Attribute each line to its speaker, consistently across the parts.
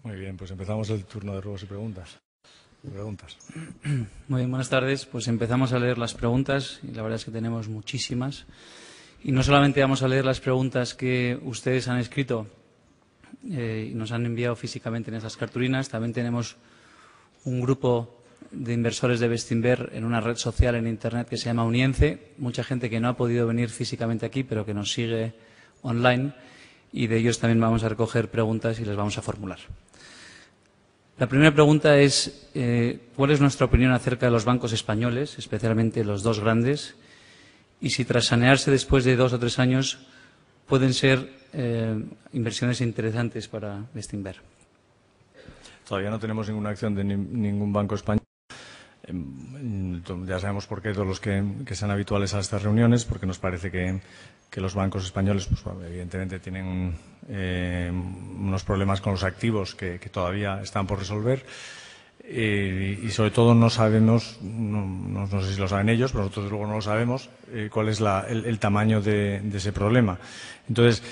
Speaker 1: Muy bien, pues empezamos el turno de ruegos y preguntas.
Speaker 2: Muy bien, buenas tardes. Pues empezamos a leer las preguntas y la verdad es que tenemos muchísimas. Y no solamente vamos a leer las preguntas que ustedes han escrito y nos han enviado físicamente en esas cartulinas, también tenemos un grupo de inversores de Bestinver en una red social en Internet que se llama Unience, mucha gente que no ha podido venir físicamente aquí, pero que nos sigue online, y de ellos también vamos a recoger preguntas y les vamos a formular. La primera pregunta es, ¿cuál es nuestra opinión acerca de los bancos españoles, especialmente los dos grandes? Y si tras sanearse después de 2 o 3 años pueden ser inversiones interesantes para Bestinver.
Speaker 1: Todavía no tenemos ninguna acción de ningún banco español. Ya sabemos por qué todos los que sean habituales a estas reuniones, porque nos parece que los bancos españoles, pues, evidentemente, tienen unos problemas con los activos que todavía están por resolver. Y sobre todo no sabemos, no sé si lo saben ellos, pero nosotros luego no lo sabemos, cuál es el tamaño de ese problema. Entonces,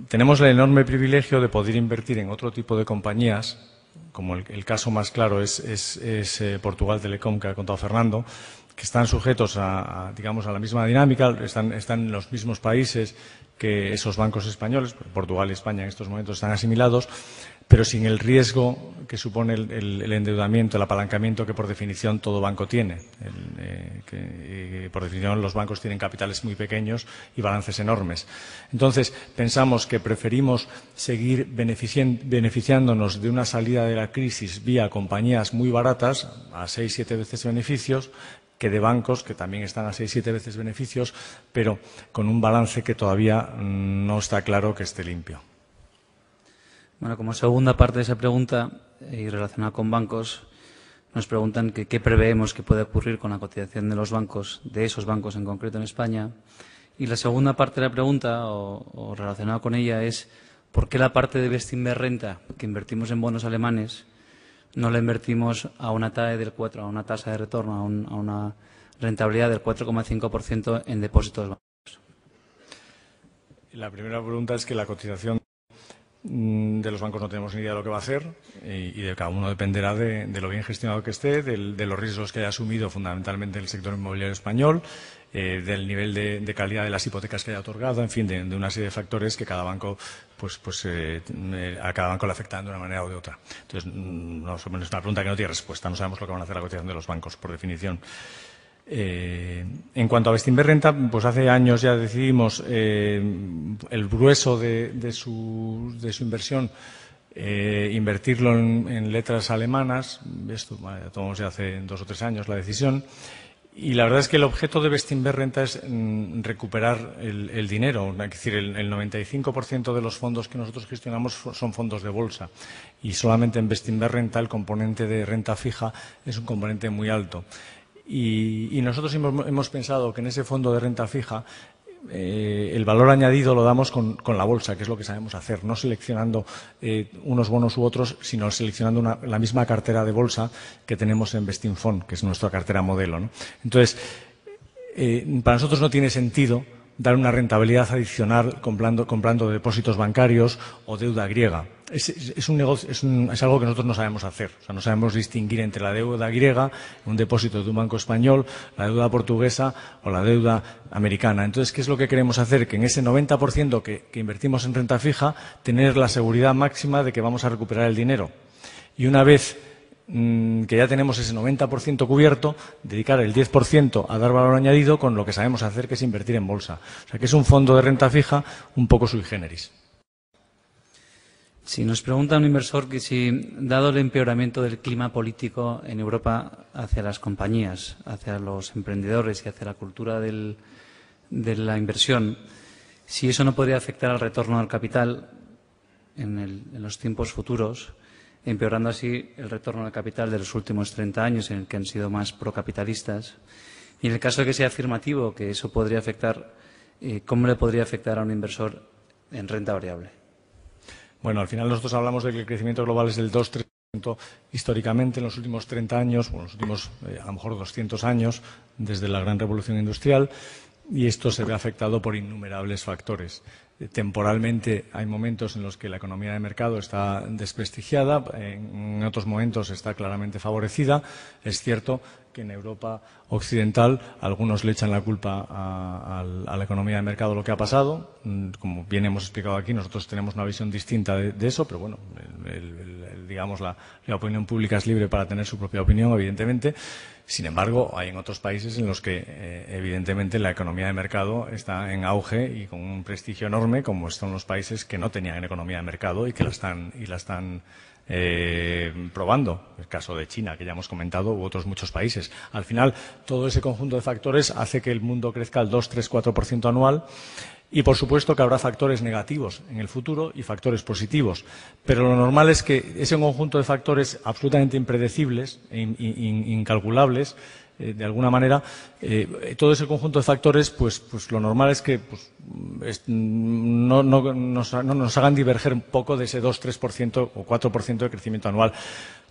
Speaker 1: tenemos el enorme privilegio de poder invertir en otro tipo de compañías, como el caso más claro es Portugal Telecom, que ha contado Fernando, que están sujetos digamos, a la misma dinámica, están en los mismos países que esos bancos españoles. Portugal y España en estos momentos están asimilados, pero sin el riesgo que supone el endeudamiento, el apalancamiento que por definición todo banco tiene. Por definición los bancos tienen capitales muy pequeños y balances enormes. Entonces, pensamos que preferimos seguir beneficiándonos de una salida de la crisis vía compañías muy baratas, a 6-7 veces beneficios, que de bancos que también están a 6-7 veces beneficios, pero con un balance que todavía no está claro que esté limpio.
Speaker 2: Bueno, como segunda parte de esa pregunta, y relacionada con bancos, nos preguntan qué preveemos que puede ocurrir con la cotización de los bancos, de esos bancos en concreto en España. Y la segunda parte de la pregunta, o relacionada con ella, es ¿por qué la parte de Bestinver Renta, que invertimos en bonos alemanes, no la invertimos a una TAE del 4, a una tasa de retorno, a una rentabilidad del 4,5% en depósitos bancarios?
Speaker 1: La primera pregunta es que la cotización de los bancos no tenemos ni idea de lo que va a hacer y de cada uno dependerá de lo bien gestionado que esté, de los riesgos que haya asumido fundamentalmente el sector inmobiliario español, del nivel de calidad de las hipotecas que haya otorgado, en fin, de una serie de factores que cada banco, a cada banco le afectan de una manera o de otra. Entonces, es una pregunta que no tiene respuesta. No sabemos lo que van a hacer la cotización de los bancos, por definición. En cuanto a Bestinver Renta, pues hace años ya decidimos el grueso de su inversión invertirlo en letras alemanas. Esto tomamos ya hace 2 o 3 años la decisión. Y la verdad es que el objeto de Bestinver Renta es recuperar el dinero. Es decir, el 95% de los fondos que nosotros gestionamos son fondos de bolsa. Y solamente en Bestinver Renta el componente de renta fija es un componente muy alto. Y nosotros hemos pensado que en ese fondo de renta fija el valor añadido lo damos con la bolsa, que es lo que sabemos hacer, no seleccionando unos bonos u otros, sino seleccionando la misma cartera de bolsa que tenemos en Bestinfond, que es nuestra cartera modelo, ¿no? Entonces, para nosotros no tiene sentido dar una rentabilidad adicional comprando depósitos bancarios o deuda griega. Es un negocio, es algo que nosotros no sabemos hacer. O sea, no sabemos distinguir entre la deuda griega, un depósito de un banco español, la deuda portuguesa o la deuda americana. Entonces, ¿qué es lo que queremos hacer? Que en ese 90% que invertimos en renta fija, tener la seguridad máxima de que vamos a recuperar el dinero. Y una vez que ya tenemos ese 90% cubierto, dedicar el 10% a dar valor añadido con lo que sabemos hacer, que es invertir en bolsa. O sea, que es un fondo de renta fija un poco sui generis.
Speaker 2: Si nos pregunta un inversor que si, dado el empeoramiento del clima político en Europa hacia las compañías, hacia los emprendedores y hacia la cultura de la inversión, si eso no podría afectar al retorno al capital en los tiempos futuros, empeorando así el retorno al capital de los últimos 30 años, en el que han sido más procapitalistas. Y en el caso de que sea afirmativo, que eso podría afectar, ¿cómo le podría afectar a un inversor en renta variable?
Speaker 1: Bueno, al final nosotros hablamos de que el crecimiento global es del 2-3% históricamente en los últimos 30 años, o en los últimos, a lo mejor 200 años, desde la gran revolución industrial. y esto se ve afectado por innumerables factores. Temporalmente hay momentos en los que la economía de mercado está desprestigiada, en otros momentos está claramente favorecida. Es cierto que en Europa occidental algunos le echan la culpa a la economía de mercado lo que ha pasado. Como bien hemos explicado aquí, nosotros tenemos una visión distinta de eso, pero bueno, digamos la opinión pública es libre para tener su propia opinión, evidentemente. Sin embargo, hay en otros países en los que, evidentemente, la economía de mercado está en auge y con un prestigio enorme, como son los países que no tenían economía de mercado y que la están probando. El caso de China, que ya hemos comentado, u otros muchos países. Al final, todo ese conjunto de factores hace que el mundo crezca al 2, 3, 4% anual. Y, por supuesto, que habrá factores negativos en el futuro y factores positivos. Pero lo normal es que ese conjunto de factores absolutamente impredecibles e incalculables, de alguna manera, todo ese conjunto de factores, pues lo normal es que no nos hagan diverger un poco de ese 2, 3% o 4% de crecimiento anual.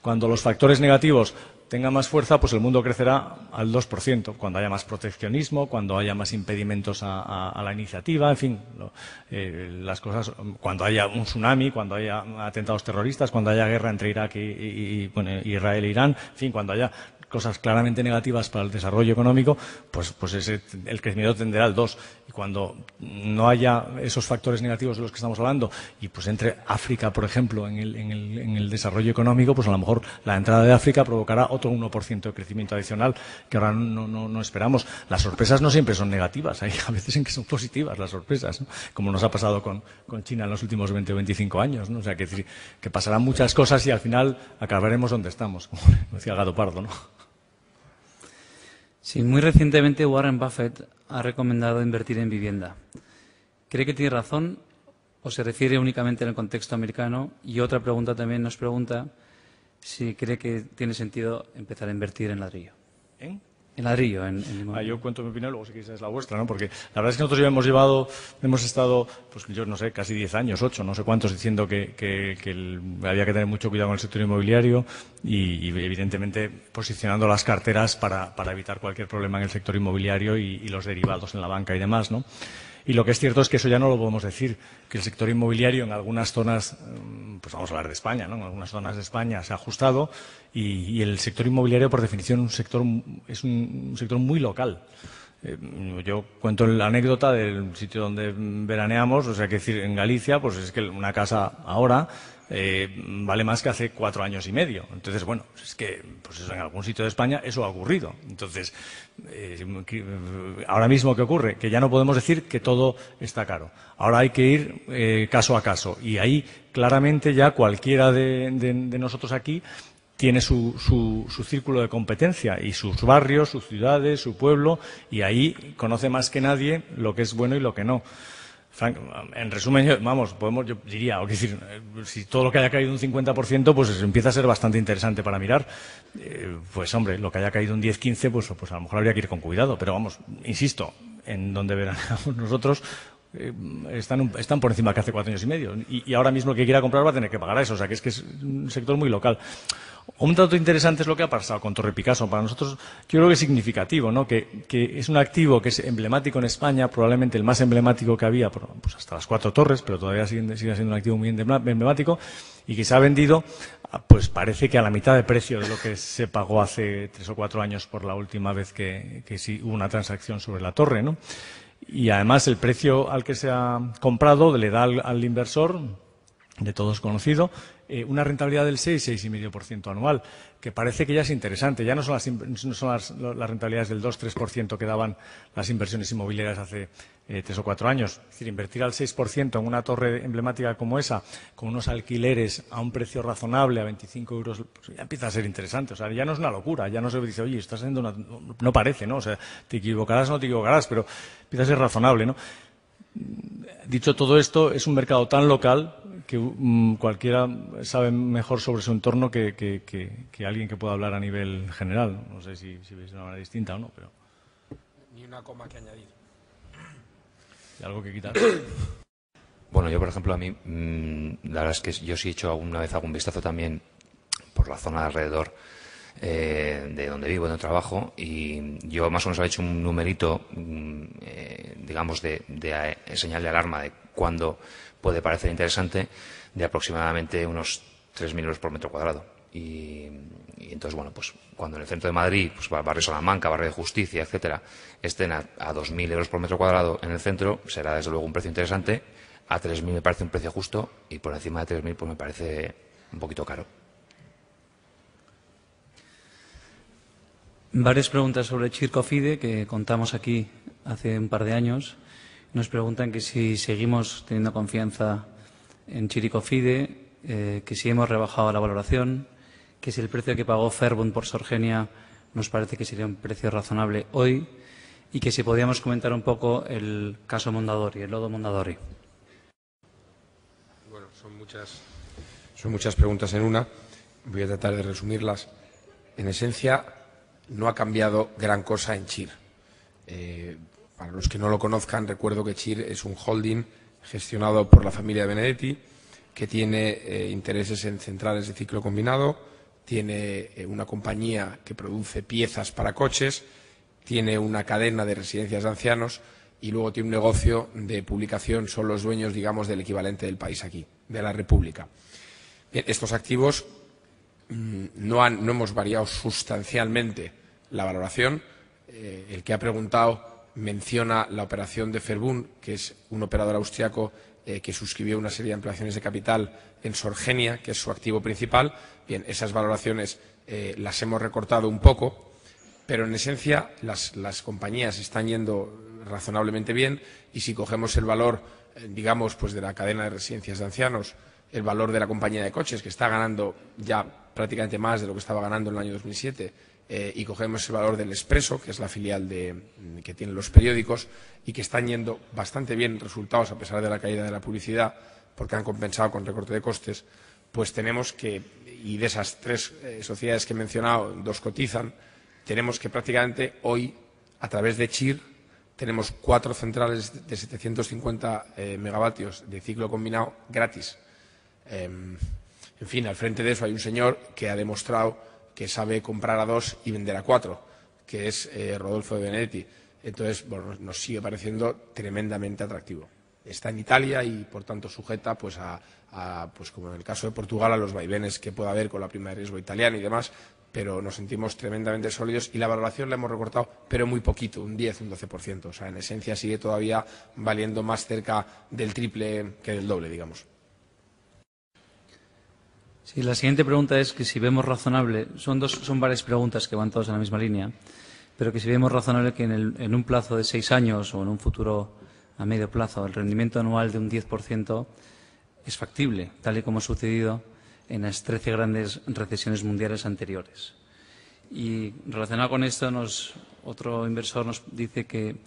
Speaker 1: Cuando los factores negativos tengan más fuerza, pues el mundo crecerá al 2%. Cuando haya más proteccionismo, cuando haya más impedimentos a la iniciativa, en fin, las cosas, cuando haya un tsunami, cuando haya atentados terroristas, cuando haya guerra entre Irak y Israel e Irán, en fin, cuando haya cosas claramente negativas para el desarrollo económico, pues el crecimiento tenderá al 2%. Y cuando no haya esos factores negativos de los que estamos hablando, y pues entre África, por ejemplo, en el desarrollo económico, pues a lo mejor la entrada de África provocará otro 1% de crecimiento adicional que ahora no esperamos. Las sorpresas no siempre son negativas, hay a veces en que son positivas las sorpresas, ¿no? Como nos ha pasado con China en los últimos 20 o 25 años, ¿no? O sea, que pasarán muchas cosas y al final acabaremos donde estamos, como decía Gato Pardo, ¿no?
Speaker 2: Sí, muy recientemente Warren Buffett ha recomendado invertir en vivienda. ¿Cree que tiene razón o se refiere únicamente en el contexto americano? Y otra pregunta también nos pregunta si cree que tiene sentido empezar a invertir en ladrillo.
Speaker 1: ¿En?
Speaker 2: En ladrillo.
Speaker 1: Yo cuento mi opinión, luego si queréis es la vuestra, ¿no? Porque la verdad es que nosotros hemos estado, pues yo no sé, casi 10 años, 8, no sé cuántos, diciendo que había que tener mucho cuidado con el sector inmobiliario y evidentemente posicionando las carteras para evitar cualquier problema en el sector inmobiliario y los derivados en la banca y demás, ¿no? Y lo que es cierto es que eso ya no lo podemos decir, que el sector inmobiliario en algunas zonas, pues vamos a hablar de España, ¿no? En algunas zonas de España se ha ajustado y el sector inmobiliario, por definición, es un sector muy local. Yo cuento la anécdota del sitio donde veraneamos, o sea, que decir, en Galicia, pues es que una casa ahora vale más que hace 4 años y medio. Entonces, bueno, es que pues eso, en algún sitio de España eso ha ocurrido. Entonces, ahora mismo, ¿qué ocurre? Que ya no podemos decir que todo está caro. Ahora hay que ir caso a caso. Y ahí, claramente, ya cualquiera de nosotros aquí tiene su círculo de competencia y sus barrios, sus ciudades, su pueblo, y ahí conoce más que nadie lo que es bueno y lo que no. En resumen, yo diría, o decir, si todo lo que haya caído un 50%, pues empieza a ser bastante interesante para mirar. Pues hombre, lo que haya caído un 10-15%, pues a lo mejor habría que ir con cuidado. Pero vamos, insisto, en donde veraneamos nosotros están por encima que hace 4 años y medio. Y ahora mismo el que quiera comprar va a tener que pagar eso. O sea, que es un sector muy local. Un dato interesante es lo que ha pasado con Torre Picasso. Para nosotros, yo creo que es significativo, ¿no? Que es un activo que es emblemático en España, probablemente el más emblemático que había, pues hasta las 4 torres, pero todavía sigue siendo un activo muy emblemático y que se ha vendido, pues parece que a la mitad de precio de lo que se pagó hace 3 o 4 años por la última vez que sí hubo una transacción sobre la torre, ¿no? Y además el precio al que se ha comprado le da al inversor, de todos conocido, una rentabilidad del 6-6,5% anual, que parece que ya es interesante. Ya no son las rentabilidades del 2-3% que daban las inversiones inmobiliarias hace 3 o 4 años. Es decir, invertir al 6% en una torre emblemática como esa, con unos alquileres a un precio razonable, a 25 euros, pues ya empieza a ser interesante. O sea, ya no es una locura. Ya no se dice, oye, estás haciendo una... No parece, ¿no? O sea, te equivocarás o no te equivocarás, pero empieza a ser razonable, ¿no? Dicho todo esto, es un mercado tan local que cualquiera sabe mejor sobre su entorno que alguien que pueda hablar a nivel general. No sé si veis de una manera distinta o no, pero...
Speaker 3: Ni una coma que añadir.
Speaker 1: ¿Hay algo que quitar?
Speaker 4: Bueno, yo, por ejemplo, a mí, la verdad es que yo sí he hecho alguna vez algún vistazo también por la zona de alrededor. de donde vivo, de donde trabajo, y yo más o menos he hecho un numerito, digamos, de señal de alarma de cuándo puede parecer interesante, de aproximadamente unos 3.000 euros por metro cuadrado. Y entonces, bueno, pues cuando en el centro de Madrid, pues barrio Salamanca, barrio de Justicia, etcétera, estén a 2.000 euros por metro cuadrado en el centro, será desde luego un precio interesante. A 3.000 me parece un precio justo, y por encima de 3.000 pues me parece un poquito caro.
Speaker 2: Varias preguntas sobre Chircofide que contamos aquí hace un par de años. Nos preguntan que si seguimos teniendo confianza en Chircofide, que si hemos rebajado la valoración, que si el precio que pagó Verbund por Sorgenia nos parece que sería un precio razonable hoy, y que si podíamos comentar un poco el caso Mondadori, el lodo Mondadori.
Speaker 3: Bueno, son muchas preguntas en una. Voy a tratar de resumirlas. En esencia, no ha cambiado gran cosa en CHIR. Para los que no lo conozcan, recuerdo que CHIR es un holding gestionado por la familia Benedetti, que tiene intereses en centrales de ciclo combinado, tiene una compañía que produce piezas para coches, tiene una cadena de residencias de ancianos y luego tiene un negocio de publicación. Son los dueños, digamos, del equivalente del país aquí, de la República. Bien, estos activos no hemos variado sustancialmente la valoración. El que ha preguntado menciona la operación de Verbund, que es un operador austriaco que suscribió una serie de ampliaciones de capital en Sorgenia, que es su activo principal. Bien, esas valoraciones las hemos recortado un poco, pero en esencia las compañías están yendo razonablemente bien, y si cogemos el valor, digamos, pues de la cadena de residencias de ancianos, el valor de la compañía de coches, que está ganando ya prácticamente más de lo que estaba ganando en el año 2007, y cogemos el valor del Expreso, que es la filial que tienen los periódicos, y que están yendo bastante bien resultados a pesar de la caída de la publicidad, porque han compensado con recorte de costes, pues tenemos que, y de esas tres sociedades que he mencionado, dos cotizan, tenemos que prácticamente hoy, a través de CHIR, tenemos 4 centrales de 750 megavatios de ciclo combinado gratis. En fin, al frente de eso hay un señor que ha demostrado que sabe comprar a 2 y vender a 4, que es Rodolfo de Benedetti. Entonces, bueno, nos sigue pareciendo tremendamente atractivo. Está en Italia y, por tanto, sujeta, pues, pues como en el caso de Portugal, a los vaivenes que pueda haber con la prima de riesgo italiana y demás, pero nos sentimos tremendamente sólidos, y la valoración la hemos recortado, pero muy poquito, un 10, un 12%. O sea, en esencia sigue todavía valiendo más cerca del triple que del doble, digamos.
Speaker 2: Sí, la siguiente pregunta es que si vemos razonable, son varias preguntas que van todas en la misma línea, pero que si vemos razonable que en un plazo de 6 años o en un futuro a medio plazo el rendimiento anual de un 10% es factible, tal y como ha sucedido en las 13 grandes recesiones mundiales anteriores. Y relacionado con esto, otro inversor nos dice que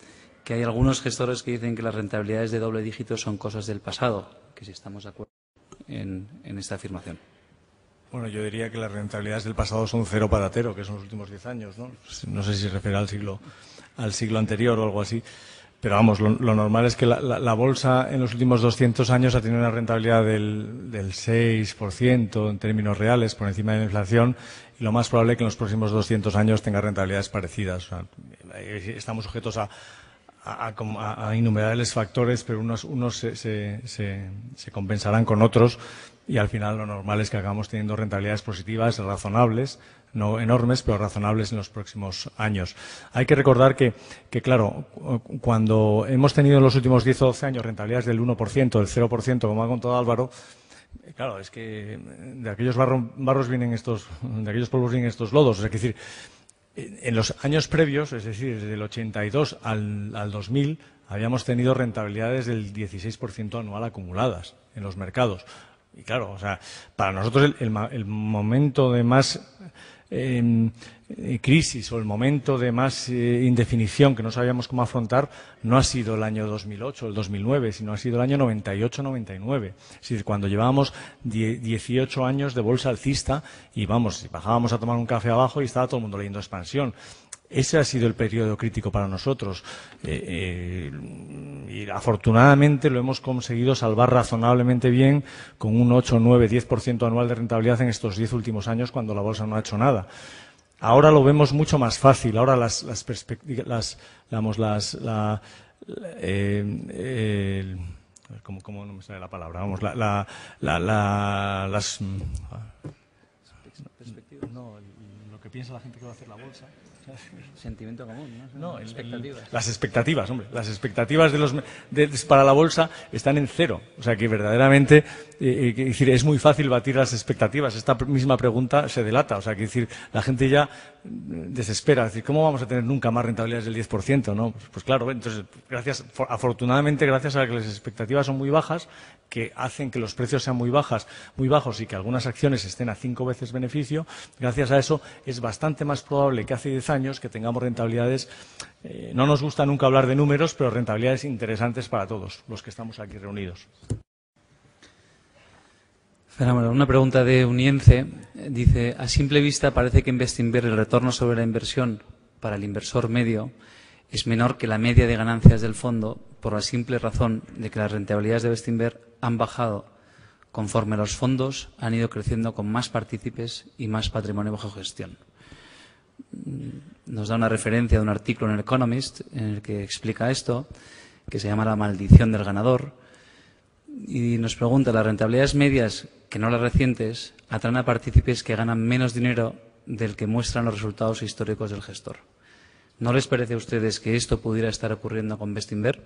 Speaker 2: hay algunos gestores que dicen que las rentabilidades de doble dígito son cosas del pasado, que si estamos de acuerdo en esta afirmación.
Speaker 1: Bueno, yo diría que las rentabilidades del pasado son cero patatero, que son los últimos 10 años, ¿no? No sé si se refiere al siglo anterior o algo así. Pero vamos, lo normal es que la bolsa en los últimos 200 años ha tenido una rentabilidad del 6% en términos reales, por encima de la inflación, y lo más probable es que en los próximos 200 años tenga rentabilidades parecidas. O sea, estamos sujetos a innumerables factores, pero unos se compensarán con otros, y al final lo normal es que acabamos teniendo rentabilidades positivas, razonables, no enormes, pero razonables en los próximos años. Hay que recordar que claro, cuando hemos tenido en los últimos 10 o 12 años rentabilidades del 1%, del 0%, como ha contado Álvaro, claro, es que de aquellos barros vienen de aquellos polvos vienen estos lodos. Es decir, en los años previos, es decir, desde el 82 al 2000, habíamos tenido rentabilidades del 16% anual acumuladas en los mercados. Y claro, o sea, para nosotros el momento de más crisis o el momento de más indefinición que no sabíamos cómo afrontar no ha sido el año 2008 o el 2009, sino ha sido el año 98-99. Es decir, cuando llevábamos 18 años de bolsa alcista y bajábamos a tomar un café abajo y estaba todo el mundo leyendo Expansión. Ese ha sido el periodo crítico para nosotros y afortunadamente lo hemos conseguido salvar razonablemente bien con un 8, 9, 10% anual de rentabilidad en estos 10 últimos años cuando la bolsa no ha hecho nada. Ahora lo vemos mucho más fácil. Ahora ¿cómo no me sale la palabra? Vamos, lo que piensa la gente que va a hacer la bolsa.
Speaker 2: Sentimiento común, ¿no? Expectativas.
Speaker 1: Las expectativas, hombre. Las expectativas para la bolsa están en cero. O sea que verdaderamente es muy fácil batir las expectativas. Esta misma pregunta se delata. O sea que la gente ya desespera. Es decir, ¿cómo vamos a tener nunca más rentabilidades del 10%? ¿No? Pues claro, entonces, afortunadamente, gracias a que las expectativas son muy bajas, que hacen que los precios sean muy bajos y que algunas acciones estén a 5 veces beneficio, gracias a eso es bastante más probable que hace 10 años que tengamos rentabilidades, no nos gusta nunca hablar de números, pero rentabilidades interesantes para todos los que estamos aquí reunidos.
Speaker 2: Fenómeno. Una pregunta de Unience. Dice, a simple vista parece que en Bestinver el retorno sobre la inversión para el inversor medio es menor que la media de ganancias del fondo por la simple razón de que las rentabilidades de Bestinver han bajado conforme los fondos han ido creciendo con más partícipes y más patrimonio bajo gestión. Nos da una referencia de un artículo en el Economist en el que explica esto, que se llama La maldición del ganador, y nos pregunta, ¿las rentabilidades medias, que no las recientes, atraen a partícipes que ganan menos dinero del que muestran los resultados históricos del gestor? ¿No les parece a ustedes que esto pudiera estar ocurriendo con Bestinver?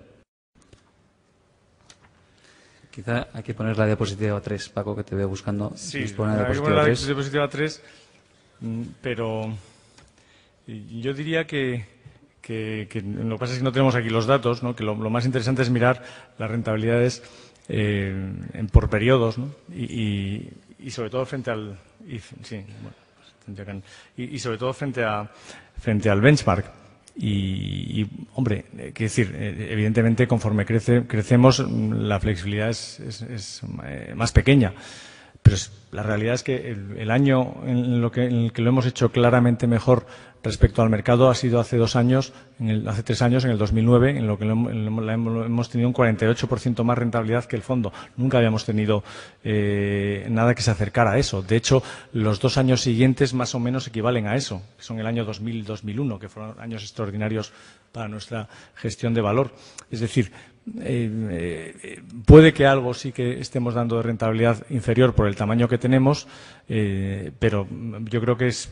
Speaker 2: Quizá hay que poner la diapositiva 3, Paco, que te veo buscando.
Speaker 1: Sí,
Speaker 2: hay que poner
Speaker 1: la diapositiva 3, pero yo diría que lo que pasa es que no tenemos aquí los datos, ¿no? Que lo más interesante es mirar las rentabilidades por periodos, ¿no? y sobre todo frente al sobre todo frente al benchmark. Y hombre, quiero decir, evidentemente conforme crecemos la flexibilidad es más pequeña, pero la realidad es que el año en el que lo hemos hecho claramente mejor respecto al mercado ha sido hace 2 años, hace 3 años, en el 2009, en lo que hemos tenido un 48% más rentabilidad que el fondo. Nunca habíamos tenido nada que se acercara a eso. De hecho, los 2 años siguientes más o menos equivalen a eso, que son el año 2000 y 2001, que fueron años extraordinarios para nuestra gestión de valor. Es decir, puede que algo sí que estemos dando de rentabilidad inferior por el tamaño que tenemos, pero yo creo que es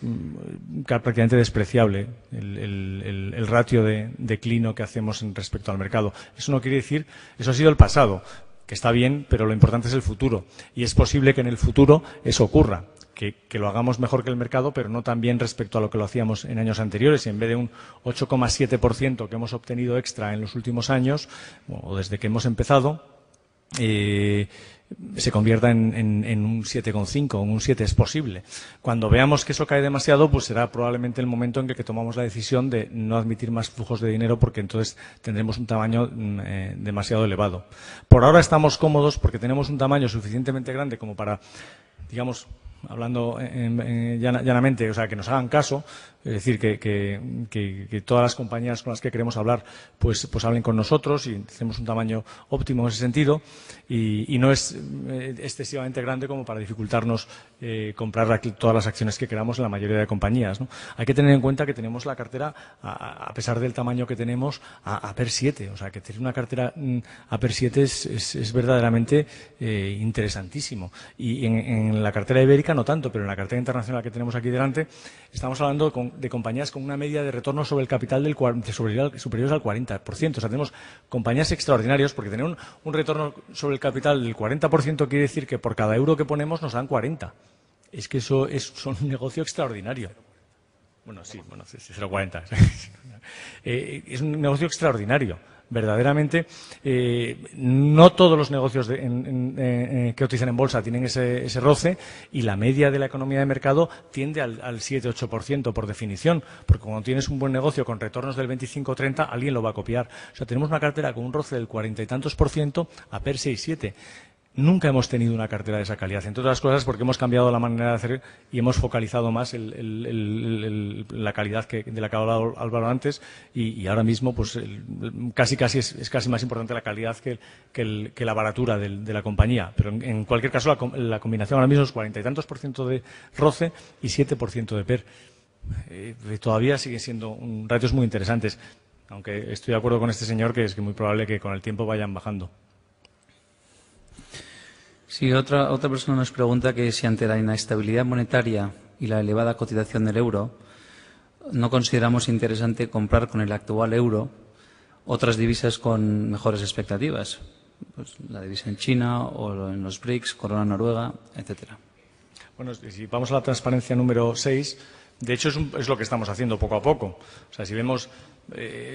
Speaker 1: prácticamente despreciable el ratio de declino que hacemos respecto al mercado. Eso no quiere decir, eso ha sido el pasado, que está bien, pero lo importante es el futuro. Y es posible que en el futuro eso ocurra, que lo hagamos mejor que el mercado, pero no tan bien respecto a lo que lo hacíamos en años anteriores. Y en vez de un 8,7% que hemos obtenido extra en los últimos años, o desde que hemos empezado, se convierta en un 7,5, en un 7 es posible. Cuando veamos que eso cae demasiado, pues será probablemente el momento en que tomamos la decisión de no admitir más flujos de dinero, porque entonces tendremos un tamaño demasiado elevado. Por ahora estamos cómodos porque tenemos un tamaño suficientemente grande como para, digamos, hablando llanamente, o sea, que nos hagan caso, es decir, que todas las compañías con las que queremos hablar pues hablen con nosotros y tenemos un tamaño óptimo en ese sentido y no es excesivamente grande como para dificultarnos comprar todas las acciones que queramos en la mayoría de compañías, ¿no? Hay que tener en cuenta que tenemos la cartera, a pesar del tamaño que tenemos, a PER 7, o sea, que tener una cartera a PER 7 es verdaderamente interesantísimo. Y en la cartera ibérica no tanto, pero en la cartera internacional que tenemos aquí delante estamos hablando de compañías con una media de retorno sobre el capital superiores al 40%. O sea, tenemos compañías extraordinarias porque tener un retorno sobre el capital del 40% quiere decir que por cada euro que ponemos nos dan 40. Es que eso es un negocio extraordinario. Bueno, sí, 0,40. Es un negocio extraordinario. Verdaderamente, no todos los negocios que cotizan en bolsa tienen ese roce y la media de la economía de mercado tiende al 7-8% por definición, porque cuando tienes un buen negocio con retornos del 25-30, alguien lo va a copiar. O sea, tenemos una cartera con un roce del 40 y tantos % a PER 6-7. Nunca hemos tenido una cartera de esa calidad, entre otras cosas porque hemos cambiado la manera de hacer y hemos focalizado más la calidad de la que hablaba Álvaro antes y ahora mismo pues casi es casi más importante la calidad que la baratura de la compañía. Pero en cualquier caso la combinación ahora mismo es 40 y tantos % de roce y 7% de PER. todavía siguen siendo ratios muy interesantes, aunque estoy de acuerdo con este señor que es muy probable que con el tiempo vayan bajando.
Speaker 2: Sí, otra persona nos pregunta que si ante la inestabilidad monetaria y la elevada cotización del euro, no consideramos interesante comprar con el actual euro otras divisas con mejores expectativas, pues la divisa en China o en los BRICS, corona noruega, etcétera.
Speaker 1: Bueno, si vamos a la transparencia número 6, de hecho es lo que estamos haciendo poco a poco. O sea, si vemos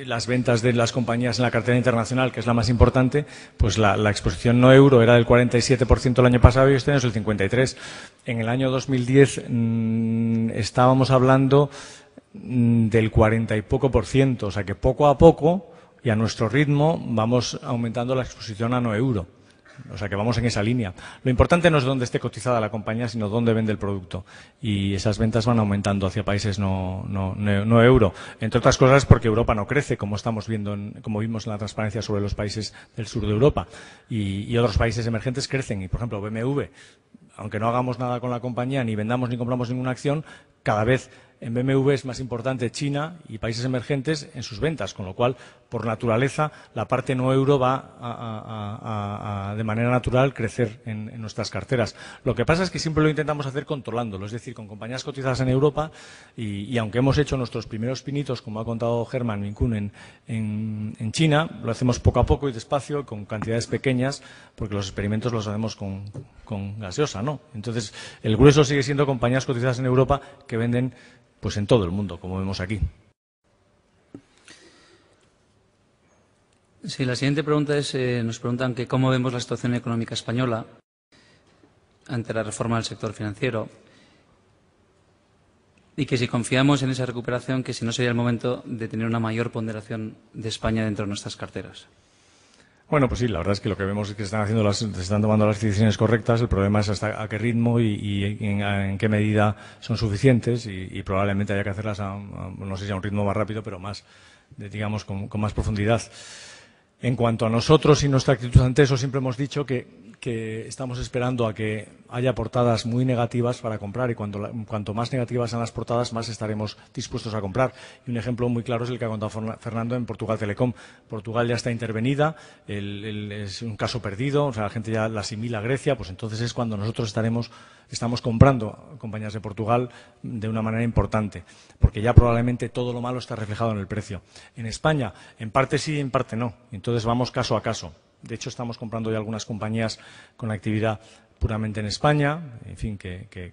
Speaker 1: las ventas de las compañías en la cartera internacional, que es la más importante, pues la exposición no euro era del 47% el año pasado y este año es el 53%. En el año 2010 estábamos hablando del 40 y poco por ciento. O sea, que poco a poco y a nuestro ritmo vamos aumentando la exposición a no euro. O sea que vamos en esa línea. Lo importante no es dónde esté cotizada la compañía, sino dónde vende el producto. Y esas ventas van aumentando hacia países no euro. Entre otras cosas porque Europa no crece, como estamos viendo, como vimos en la transparencia sobre los países del sur de Europa. Y otros países emergentes crecen. Y, por ejemplo, BMW, aunque no hagamos nada con la compañía, ni vendamos ni compramos ninguna acción, cada vez en BMW es más importante China y países emergentes en sus ventas, con lo cual, por naturaleza, la parte no euro va a de manera natural crecer en nuestras carteras. Lo que pasa es que siempre lo intentamos hacer controlándolo, es decir, con compañías cotizadas en Europa y aunque hemos hecho nuestros primeros pinitos, como ha contado Germán Minkun en China, lo hacemos poco a poco y despacio, con cantidades pequeñas, porque los experimentos los hacemos con gaseosa, ¿no? Entonces, el grueso sigue siendo compañías cotizadas en Europa que venden pues en todo el mundo, como vemos aquí.
Speaker 2: Sí, la siguiente pregunta es, nos preguntan que cómo vemos la situación económica española ante la reforma del sector financiero y que si confiamos en esa recuperación, que si no sería el momento de tener una mayor ponderación de España dentro de nuestras carteras.
Speaker 1: Bueno, pues sí, la verdad es que lo que vemos es que se están tomando las decisiones correctas. El problema es hasta a qué ritmo y en qué medida son suficientes y probablemente haya que hacerlas no sé si a un ritmo más rápido, pero más, digamos, con más profundidad. En cuanto a nosotros y nuestra actitud ante eso, siempre hemos dicho que estamos esperando a que haya portadas muy negativas para comprar y cuanto más negativas sean las portadas, más estaremos dispuestos a comprar. Y un ejemplo muy claro es el que ha contado Fernando en Portugal Telecom. Portugal ya está intervenida, es un caso perdido, o sea, la gente ya la asimila a Grecia, pues entonces es cuando nosotros estamos comprando compañías de Portugal de una manera importante, porque ya probablemente todo lo malo está reflejado en el precio. En España, en parte sí, en parte no. Entonces vamos caso a caso. De hecho, estamos comprando ya algunas compañías con actividad puramente en España, en fin, que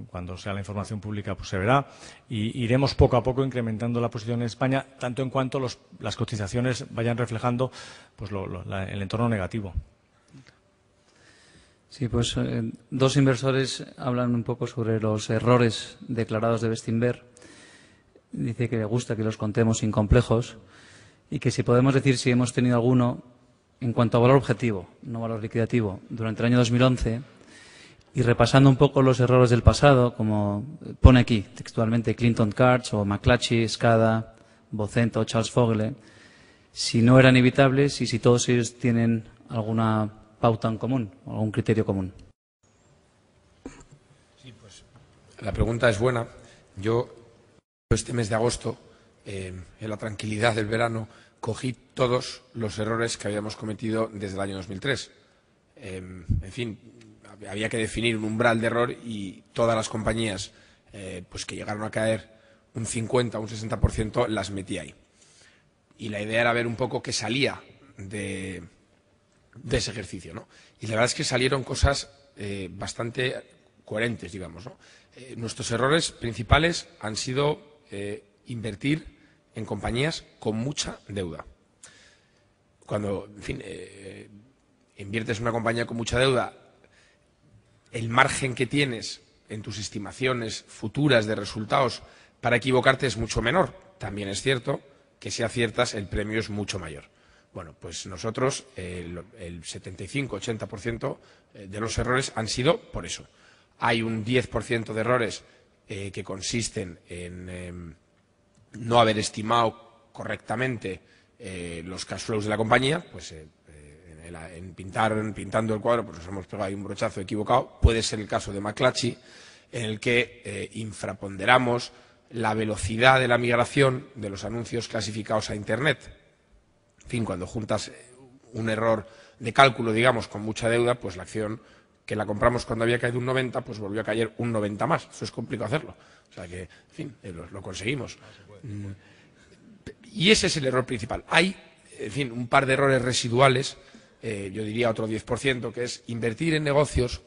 Speaker 1: cuando sea la información pública pues se verá, y iremos poco a poco incrementando la posición en España, tanto en cuanto las cotizaciones vayan reflejando pues el entorno negativo.
Speaker 2: Sí, pues dos inversores hablan un poco sobre los errores declarados de Bestinver. Dice que le gusta que los contemos sin complejos y que si podemos decir si hemos tenido alguno en cuanto a valor objetivo, no valor liquidativo, durante el año 2011 y repasando un poco los errores del pasado, como pone aquí textualmente Clinton Cards o McClatchy, Skada, Vocento, Charles Fogle, si no eran evitables y si todos ellos tienen alguna pauta en común o algún criterio común.
Speaker 3: Sí, pues la pregunta es buena. Yo este mes de agosto, en la tranquilidad del verano, cogí todos los errores que habíamos cometido desde el año 2003. En fin, había que definir un umbral de error y todas las compañías pues que llegaron a caer un 50 o un 60% las metí ahí. Y la idea era ver un poco qué salía de ese ejercicio, ¿no? Y la verdad es que salieron cosas bastante coherentes, digamos, ¿no? Nuestros errores principales han sido invertir en compañías con mucha deuda. Cuando, en fin, inviertes en una compañía con mucha deuda, el margen que tienes en tus estimaciones futuras de resultados para equivocarte es mucho menor. También es cierto que si aciertas el premio es mucho mayor. Bueno, pues nosotros el 75-80% de los errores han sido por eso. Hay un 10% de errores que consisten en no haber estimado correctamente los cash flows de la compañía, pues pintando el cuadro pues nos hemos pegado ahí un brochazo equivocado. Puede ser el caso de McClatchy, en el que infraponderamos la velocidad de la migración de los anuncios clasificados a Internet. En fin, cuando juntas un error de cálculo, digamos, con mucha deuda, pues la acción que la compramos cuando había caído un 90, pues volvió a caer un 90 más. Eso es complicado hacerlo. O sea que, en fin, lo conseguimos. Y ese es el error principal. Hay, en fin, un par de errores residuales, yo diría otro 10%, que es invertir en negocios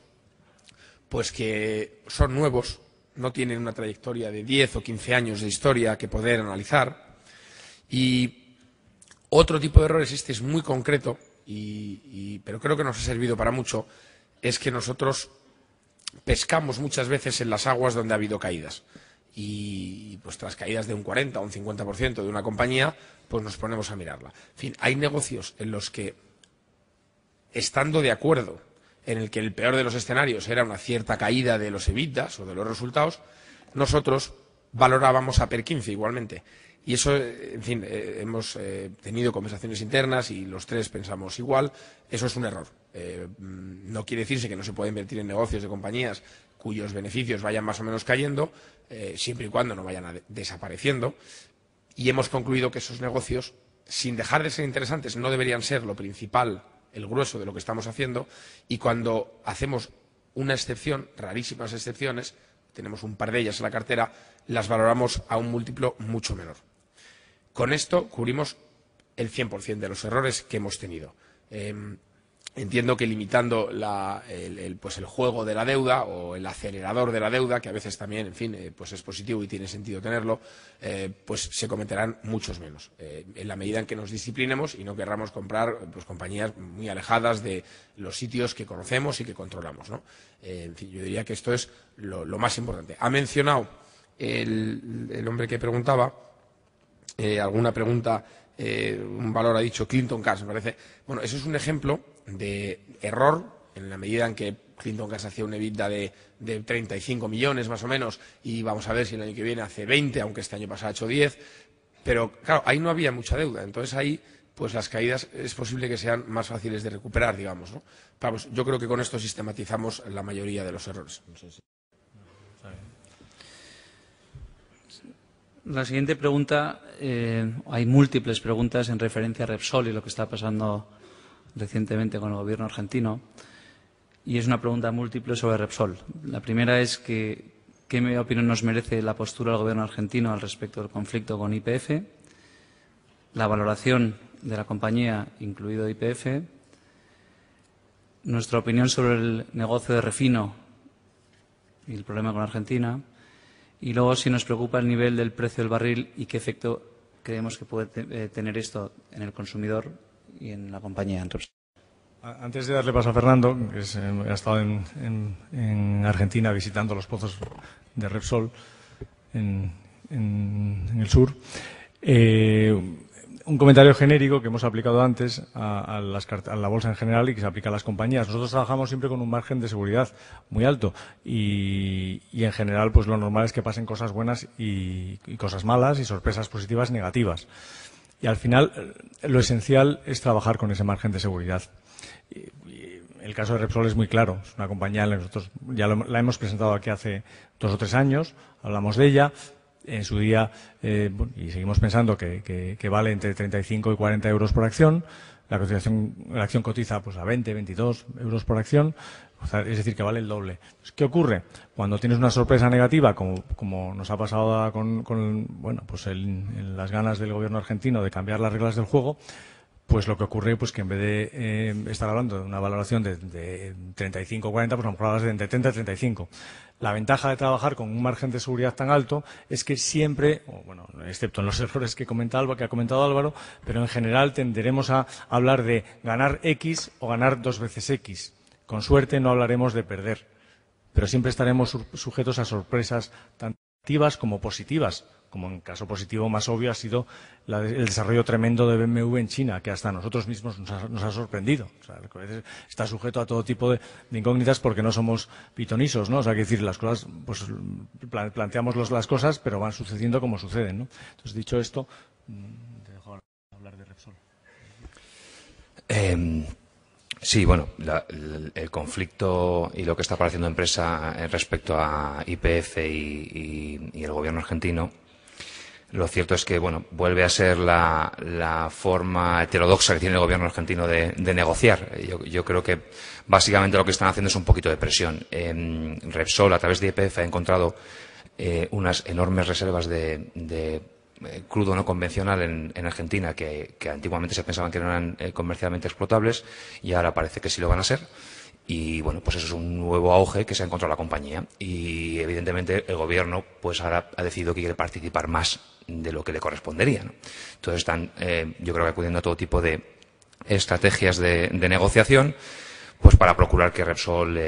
Speaker 3: pues que son nuevos, no tienen una trayectoria de 10 o 15 años de historia que poder analizar. Y otro tipo de errores, este es muy concreto, pero creo que nos ha servido para mucho, es que nosotros pescamos muchas veces en las aguas donde ha habido caídas. Y pues tras caídas de un 40 o un 50% de una compañía, pues nos ponemos a mirarla. En fin, hay negocios en los que, estando de acuerdo en el que el peor de los escenarios era una cierta caída de los EBITDAs o de los resultados, nosotros valorábamos a PER 15 igualmente. Y eso, en fin, hemos tenido conversaciones internas y los tres pensamos igual. Eso es un error. No quiere decirse que no se pueda invertir en negocios de compañías cuyos beneficios vayan más o menos cayendo, siempre y cuando no vayan desapareciendo. Y hemos concluido que esos negocios, sin dejar de ser interesantes, no deberían ser lo principal, el grueso de lo que estamos haciendo. Y cuando hacemos una excepción, rarísimas excepciones, tenemos un par de ellas en la cartera, las valoramos a un múltiplo mucho menor. Con esto cubrimos el 100% de los errores que hemos tenido. Entiendo que limitando el juego de la deuda o el acelerador de la deuda, que a veces también, en fin, pues es positivo y tiene sentido tenerlo, pues se cometerán muchos menos. En la medida en que nos disciplinemos y no querramos comprar pues compañías muy alejadas de los sitios que conocemos y que controlamos, ¿no? En fin, yo diría que esto es lo más importante. Ha mencionado el hombre que preguntaba alguna pregunta, un valor ha dicho Clinton Cash, me parece. Bueno, eso es un ejemplo de error en la medida en que Clinton Cash hacía un EBITDA de 35 millones más o menos y vamos a ver si el año que viene hace 20, aunque este año pasado ha hecho 10. Pero claro, ahí no había mucha deuda, entonces ahí pues las caídas es posible que sean más fáciles de recuperar, digamos, ¿no? Vamos, yo creo que con esto sistematizamos la mayoría de los errores. No sé si...
Speaker 2: La siguiente pregunta, hay múltiples preguntas en referencia a Repsol y lo que está pasando recientemente con el gobierno argentino. Y es una pregunta múltiple sobre Repsol. La primera es que, ¿qué opinión nos merece la postura del gobierno argentino al respecto del conflicto con YPF? La valoración de la compañía, incluido YPF. Nuestra opinión sobre el negocio de refino y el problema con Argentina. Y luego, si nos preocupa el nivel del precio del barril y qué efecto creemos que puede tener esto en el consumidor y en la compañía.
Speaker 1: Antes de darle paso a Fernando, que ha estado en Argentina visitando los pozos de Repsol en el sur, un comentario genérico que hemos aplicado antes a la bolsa en general y que se aplica a las compañías. Nosotros trabajamos siempre con un margen de seguridad muy alto y en general pues lo normal es que pasen cosas buenas y cosas malas y sorpresas positivas y negativas. Y al final lo esencial es trabajar con ese margen de seguridad. Y el caso de Repsol es muy claro. Es una compañía, nosotros ya la hemos presentado aquí hace 2 o 3 años, hablamos de ella. En su día, y seguimos pensando que vale entre 35 y 40 euros por acción. La acción cotiza pues a 20, 22 euros por acción, es decir, que vale el doble. ¿Qué ocurre? Cuando tienes una sorpresa negativa, como nos ha pasado con las ganas del gobierno argentino de cambiar las reglas del juego, pues lo que ocurre pues que en vez de estar hablando de una valoración de 35 o 40, pues a lo mejor hablas de entre 30 y 35. La ventaja de trabajar con un margen de seguridad tan alto es que siempre, excepto en los errores que ha comentado Álvaro, pero en general tenderemos a hablar de ganar X o ganar 2 veces X. Con suerte no hablaremos de perder, pero siempre estaremos sujetos a sorpresas tanto negativas como positivas. Como en caso positivo más obvio ha sido el desarrollo tremendo de BMW en China, que hasta a nosotros mismos nos ha sorprendido. O sea, está sujeto a todo tipo de incógnitas porque no somos pitonisos, ¿no? O sea, que decir, las cosas, pues planteamos las cosas, pero van sucediendo como suceden, ¿no? Entonces, dicho esto, te dejo hablar de Repsol.
Speaker 4: Sí, bueno, el conflicto y lo que está apareciendo en empresa respecto a YPF y el gobierno argentino, lo cierto es que, bueno, vuelve a ser la forma heterodoxa que tiene el gobierno argentino de negociar. Yo creo que básicamente lo que están haciendo es un poquito de presión. Repsol, a través de YPF, ha encontrado unas enormes reservas de crudo no convencional en Argentina que antiguamente se pensaban que no eran comercialmente explotables y ahora parece que sí lo van a ser. Y bueno, pues eso es un nuevo auge que se ha encontrado la compañía y evidentemente el gobierno pues ahora ha decidido que quiere participar más de lo que le correspondería, ¿no? Entonces están, yo creo que acudiendo a todo tipo de estrategias de negociación, pues para procurar que Repsol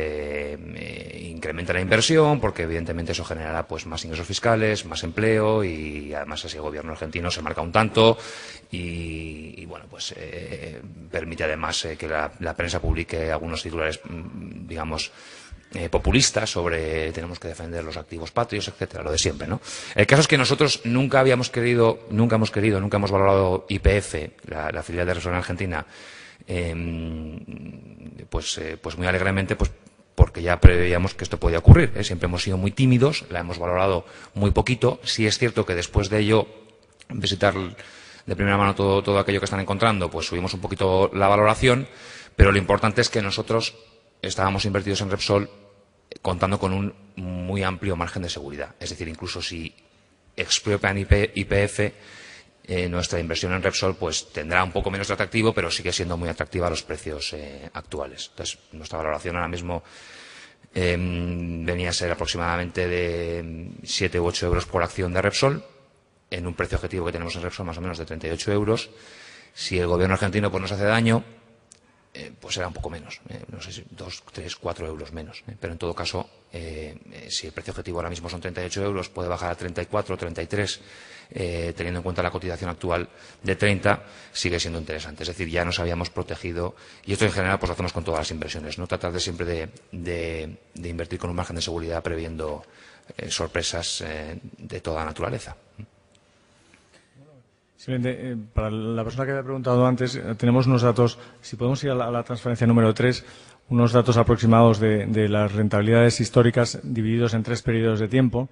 Speaker 4: incremente la inversión, porque evidentemente eso generará pues más ingresos fiscales, más empleo y además así el gobierno argentino se marca un tanto y bueno, pues permite además que la prensa publique algunos titulares, digamos, populistas sobre tenemos que defender los activos patrios, etcétera, lo de siempre, ¿no? El caso es que nosotros nunca hemos valorado YPF, la filial de Repsol en Argentina, pues muy alegremente, pues porque ya preveíamos que esto podía ocurrir, ¿eh? Siempre hemos sido muy tímidos, la hemos valorado muy poquito. Sí es cierto que después de ello, visitar de primera mano todo aquello que están encontrando, pues subimos un poquito la valoración, pero lo importante es que nosotros estábamos invertidos en Repsol contando con un muy amplio margen de seguridad. Es decir, incluso si expropian YPF, nuestra inversión en Repsol pues tendrá un poco menos de atractivo, pero sigue siendo muy atractiva a los precios actuales. Entonces, nuestra valoración ahora mismo venía a ser aproximadamente de 7 u 8 euros por acción de Repsol, en un precio objetivo que tenemos en Repsol más o menos de 38 euros. Si el gobierno argentino pues nos hace daño, pues será un poco menos, no sé si 2, 3, 4 euros menos. Pero en todo caso, si el precio objetivo ahora mismo son 38 euros, puede bajar a 34, 33, teniendo en cuenta la cotización actual de 30, sigue siendo interesante. Es decir, ya nos habíamos protegido, y esto en general pues lo hacemos con todas las inversiones, ¿no? Tratar de siempre de invertir con un margen de seguridad previendo sorpresas de toda naturaleza.
Speaker 1: Simplemente, para la persona que había preguntado antes, tenemos unos datos, si podemos ir a la transferencia número 3, unos datos aproximados de las rentabilidades históricas divididos en 3 periodos de tiempo.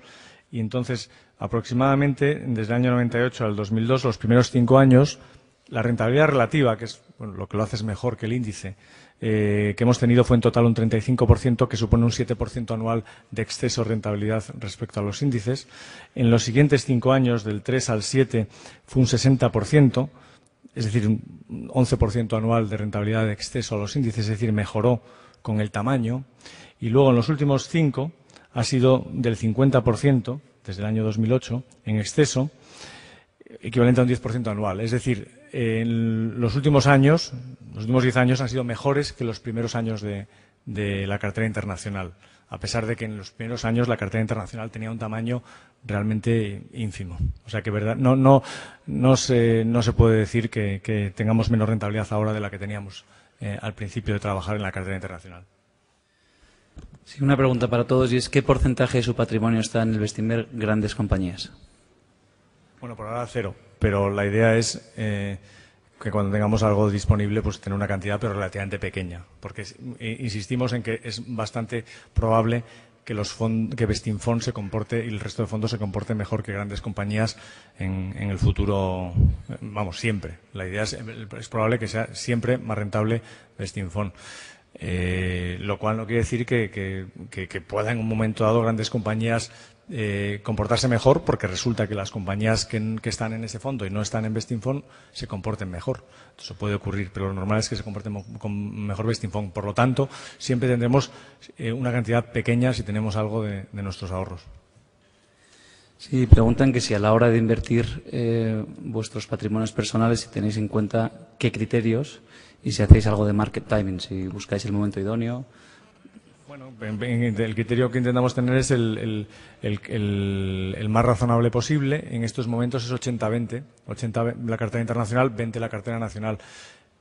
Speaker 1: Y entonces, aproximadamente, desde el año 98 al 2002, los primeros 5 años, la rentabilidad relativa, que es lo que lo hace mejor que el índice, que hemos tenido fue en total un 35%, que supone un 7% anual de exceso de rentabilidad respecto a los índices. En los siguientes 5 años, del 3 al 7, fue un 60%, es decir, un 11% anual de rentabilidad de exceso a los índices, es decir, mejoró con el tamaño. Y luego, en los últimos 5, ha sido del 50%, desde el año 2008, en exceso, equivalente a un 10% anual. Es decir, en los últimos años, los últimos 10 años han sido mejores que los primeros años de la cartera internacional, a pesar de que en los primeros años la cartera internacional tenía un tamaño realmente ínfimo. O sea que verdad, no se puede decir que tengamos menos rentabilidad ahora de la que teníamos al principio de trabajar en la cartera internacional.
Speaker 2: Sí, una pregunta para todos y es ¿qué porcentaje de su patrimonio está en el Bestinver Grandes Compañías?
Speaker 1: Bueno, por ahora 0, pero la idea es que cuando tengamos algo disponible, pues tener una cantidad pero relativamente pequeña, porque insistimos en que es bastante probable que Bestinfond se comporte y el resto de fondos se comporten mejor que grandes compañías en el futuro, vamos, siempre. La idea es probable que sea siempre más rentable Bestinfond. Lo cual no quiere decir que pueda en un momento dado grandes compañías comportarse mejor, porque resulta que las compañías que están en ese fondo y no están en Bestinfond se comporten mejor. Eso puede ocurrir, pero lo normal es que se comporten con mejor Bestinfond. Por lo tanto, siempre tendremos una cantidad pequeña si tenemos algo de nuestros ahorros.
Speaker 2: Sí, preguntan que si a la hora de invertir vuestros patrimonios personales, si tenéis en cuenta qué criterios y si hacéis algo de market timing, si buscáis el momento idóneo.
Speaker 1: Bueno, el criterio que intentamos tener es el más razonable posible. En estos momentos es 80-20. 80 la cartera internacional, 20 la cartera nacional.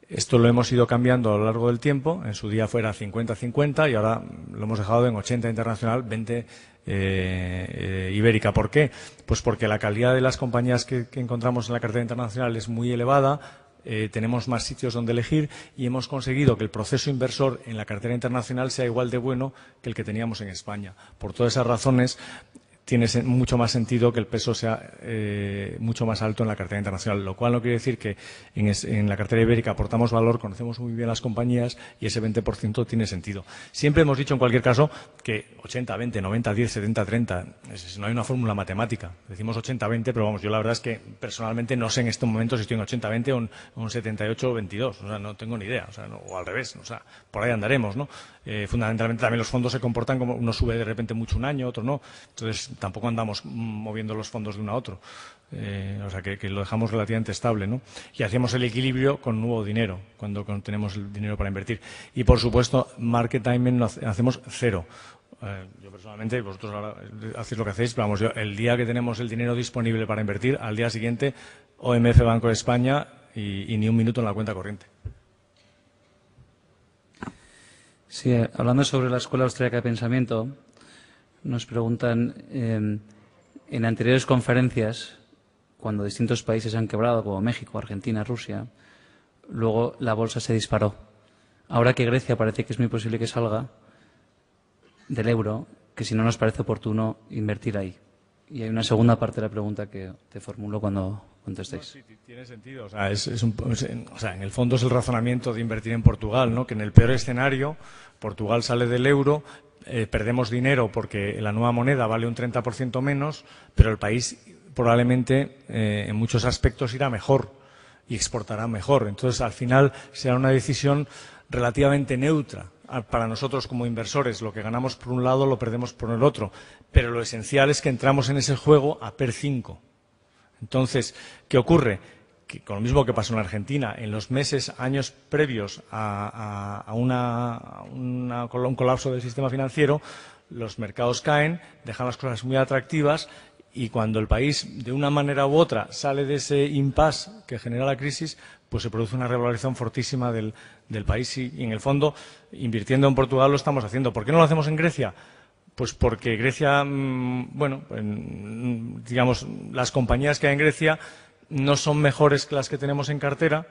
Speaker 1: Esto lo hemos ido cambiando a lo largo del tiempo. En su día fuera 50-50 y ahora lo hemos dejado en 80 internacional, 20 ibérica. ¿Por qué? Pues porque la calidad de las compañías que encontramos en la cartera internacional es muy elevada, tenemos más sitios donde elegir y hemos conseguido que el proceso inversor en la cartera internacional sea igual de bueno que el que teníamos en España. Por todas esas razones, tiene mucho más sentido que el peso sea mucho más alto en la cartera internacional, lo cual no quiere decir que en la cartera ibérica aportamos valor, conocemos muy bien las compañías y ese 20% tiene sentido. Siempre hemos dicho, en cualquier caso, que 80-20, 90-10, 70-30, no hay una fórmula matemática. Decimos 80-20, pero vamos, yo la verdad es que personalmente no sé en este momento si estoy en 80-20 o en un 78-22, o sea, no tengo ni idea, o sea, o al revés, o sea, por ahí andaremos, ¿no? Fundamentalmente también los fondos se comportan como uno sube de repente mucho un año, otro no, entonces tampoco andamos moviendo los fondos de uno a otro, o sea que lo dejamos relativamente estable, ¿no? Y hacemos el equilibrio con nuevo dinero, cuando tenemos el dinero para invertir. Y por supuesto, market timing hacemos cero. Yo personalmente, vosotros ahora hacéis lo que hacéis, pero vamos, yo el día que tenemos el dinero disponible para invertir, al día siguiente, OMF Banco de España y ni un minuto en la cuenta corriente.
Speaker 2: Sí, hablando sobre la Escuela Austríaca de Pensamiento, nos preguntan, en anteriores conferencias, cuando distintos países han quebrado, como México, Argentina, Rusia, luego la bolsa se disparó. Ahora que Grecia parece que es muy posible que salga del euro, que si no nos parece oportuno invertir ahí. Y hay una segunda parte de la pregunta que te formulo cuando contestéis.
Speaker 1: No, sí, tiene sentido. O sea, en el fondo es el razonamiento de invertir en Portugal, ¿no? Que en el peor escenario Portugal sale del euro, perdemos dinero porque la nueva moneda vale un 30% menos, pero el país probablemente en muchos aspectos irá mejor y exportará mejor. Entonces, al final será una decisión relativamente neutra para nosotros como inversores. Lo que ganamos por un lado lo perdemos por el otro, pero lo esencial es que entramos en ese juego a PER 5. Entonces, ¿qué ocurre? Que con lo mismo que pasó en Argentina, en los años previos a un colapso del sistema financiero, los mercados caen, dejan las cosas muy atractivas y cuando el país, de una manera u otra, sale de ese impasse que genera la crisis, pues se produce una revalorización fortísima del país y, en el fondo, invirtiendo en Portugal lo estamos haciendo. ¿Por qué no lo hacemos en Grecia? Pues porque Grecia, bueno, digamos, las compañías que hay en Grecia no son mejores que las que tenemos en cartera